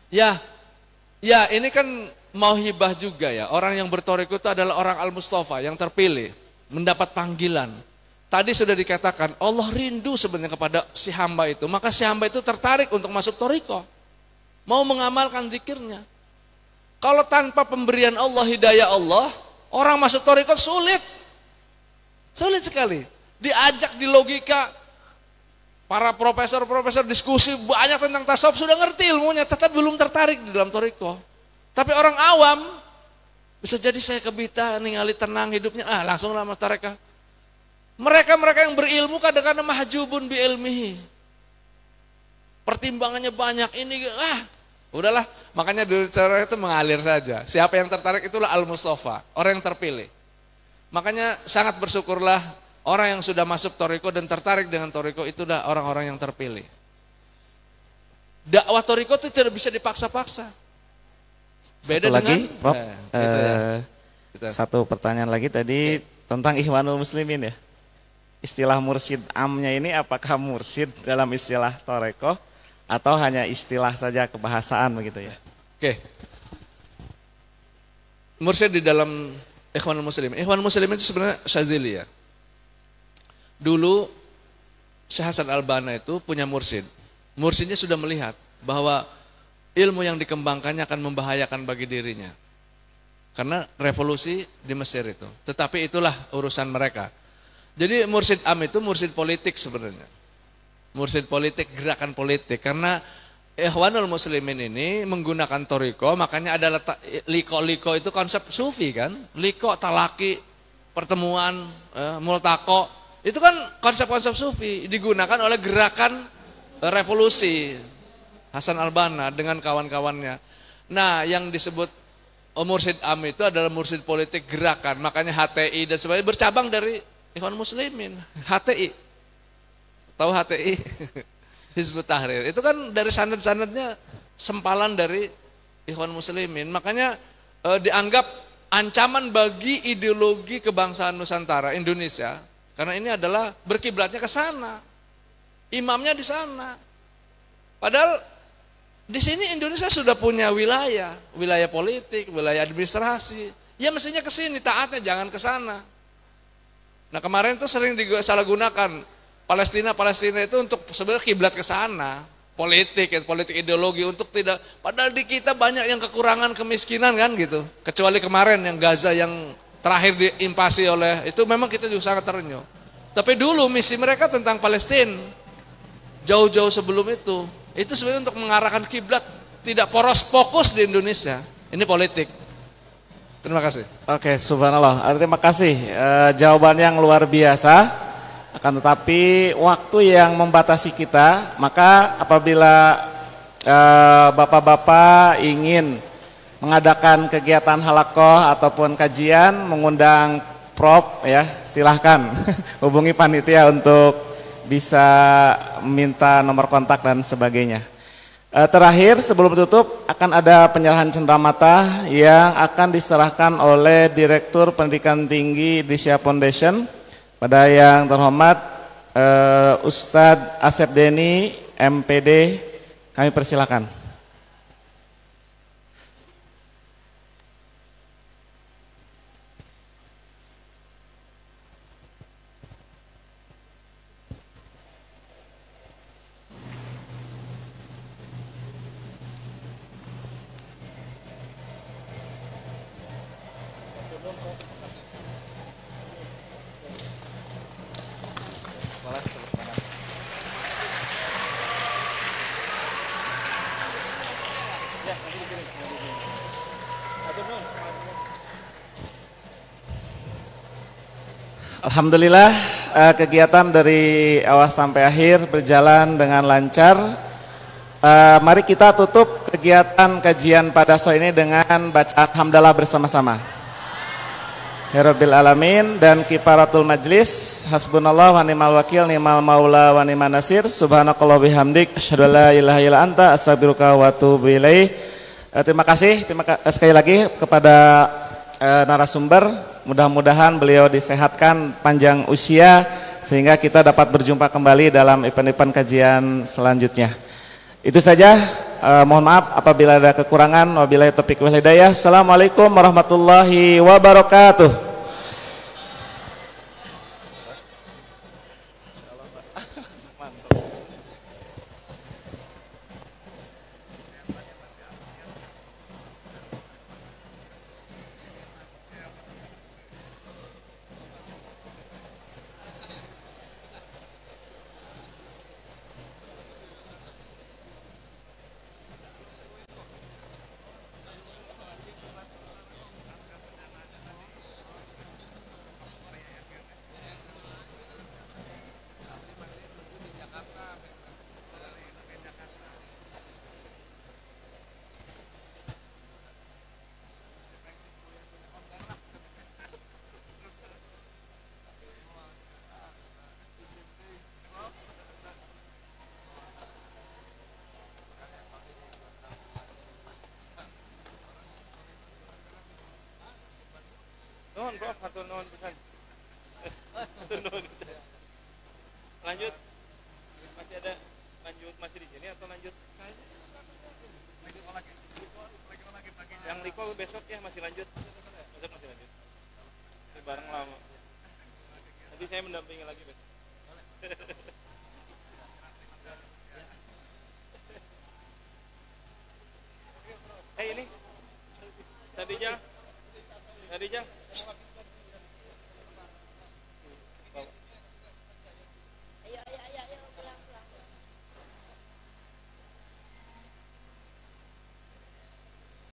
ya? Ya ini kan mau hibah juga ya. Orang yang bertoriko itu adalah orang al-Mustafa yang terpilih. mendapat panggilan. Tadi sudah dikatakan Allah rindu sebenarnya kepada si hamba itu, maka si hamba itu tertarik untuk masuk thariqah, mau mengamalkan zikirnya. Kalau tanpa pemberian Allah, hidayah Allah, orang masuk thariqah sulit sekali. Diajak di logika, para profesor diskusi banyak tentang tasawuf, sudah ngerti ilmunya, tetap belum tertarik di dalam thariqah. Tapi orang awam bisa jadi saya kebita, ningali tenang hidupnya, langsung lama thariqah. Mereka yang berilmu kadang-kadang mahjubun bi ilmihi. Pertimbangannya banyak, ini udahlah, makanya dulu cara itu mengalir saja. Siapa yang tertarik itulah al-mustafa, orang yang terpilih. Makanya sangat bersyukurlah orang yang sudah masuk thariqah dan tertarik dengan thariqah, itulah orang-orang yang terpilih. Dakwah thariqah itu tidak bisa dipaksa-paksa. Beda Satu lagi, dengan Prof, gitu. Satu pertanyaan lagi tadi tentang Ikhwanul Muslimin ya. Istilah mursyid amnya ini apakah mursyid dalam istilah thariqah atau hanya istilah saja kebahasaan begitu ya? Oke. Mursyid di dalam Ikhwanul Muslimin. Ikhwanul Muslimin itu sebenarnya Syadzili ya. Dulu Syekh Hasan Al-Banna itu punya mursyid. Mursyidnya sudah melihat bahwa ilmu yang dikembangkannya akan membahayakan bagi dirinya. Karena revolusi di Mesir itu. Tetapi itulah urusan mereka. Jadi mursyid am itu mursyid politik sebenarnya. Mursyid politik, gerakan politik. Karena Ikhwanul Muslimin ini menggunakan thariqah, makanya ada liko itu konsep sufi kan. Liko, talaki, pertemuan, multaqo. Itu kan konsep-konsep sufi digunakan oleh gerakan revolusi Hasan Al-Banna dengan kawan-kawannya. Nah, yang disebut mursyid am itu adalah mursyid politik gerakan. Makanya HTI dan sebagainya bercabang dari Ikhwan Muslimin. HTI. Tahu HTI? Hizbut Tahrir. Itu kan dari sanad-sanadnya sempalan dari Ikhwan Muslimin. Makanya dianggap ancaman bagi ideologi kebangsaan Nusantara Indonesia. Karena ini adalah berkiblatnya ke sana. Imamnya di sana. Padahal di sini Indonesia sudah punya wilayah politik, wilayah administrasi. Ya mestinya ke sini taatnya, jangan ke sana. Nah kemarin itu sering disalahgunakan Palestina itu untuk sebenarnya kiblat ke sana, politik ideologi untuk tidak. Padahal di kita banyak yang kekurangan, kemiskinan kan gitu. Kecuali kemarin yang Gaza yang terakhir diinvasi oleh itu memang kita juga sangat terenyuh. Tapi dulu misi mereka tentang Palestina jauh-jauh sebelum itu sebenarnya untuk mengarahkan kiblat tidak poros fokus di Indonesia. Ini politik. Terima kasih. Oke, subhanallah. Terima kasih. Jawaban yang luar biasa. Akan tetapi waktu yang membatasi kita, maka apabila bapak-bapak ingin mengadakan kegiatan halakoh ataupun kajian, mengundang Prof ya, silahkan hubungi panitia untuk bisa minta nomor kontak dan sebagainya. Terakhir sebelum tutup akan ada penyerahan cenderamata yang akan diserahkan oleh Direktur Pendidikan Tinggi Disya Foundation pada yang terhormat Ustadz Asep Deni MPD, kami persilakan. Alhamdulillah kegiatan dari awal sampai akhir berjalan dengan lancar. Mari kita tutup kegiatan kajian pada sore ini dengan bacaan hamdalah bersama-sama. Rabbil alamin dan kifaratul majlis. Hasbunallah wa ni'mal wakil, ni'mal maula wa ni'man nasir. Subhanakallah bihamdik asyhadu an la ilaha illa anta astaghfiruka wa atubu ilaih. Terima kasih sekali lagi kepada narasumber. Mudah-mudahan beliau disehatkan panjang usia sehingga kita dapat berjumpa kembali dalam event-event kajian selanjutnya. Itu saja, mohon maaf apabila ada kekurangan. Wabillahi taufiq wal hidayah. Assalamualaikum warahmatullahi wabarakatuh. Prof, hatur nuhun pisan. Hatur nuhun pisan. Lanjut. Masih ada lanjut masih di sini atau lanjut? Yang recall besok ya masih lanjut. Besok masih lanjut. Ini bareng lama. Nanti saya mendampingi lagi besok. Ini. Tadi jang.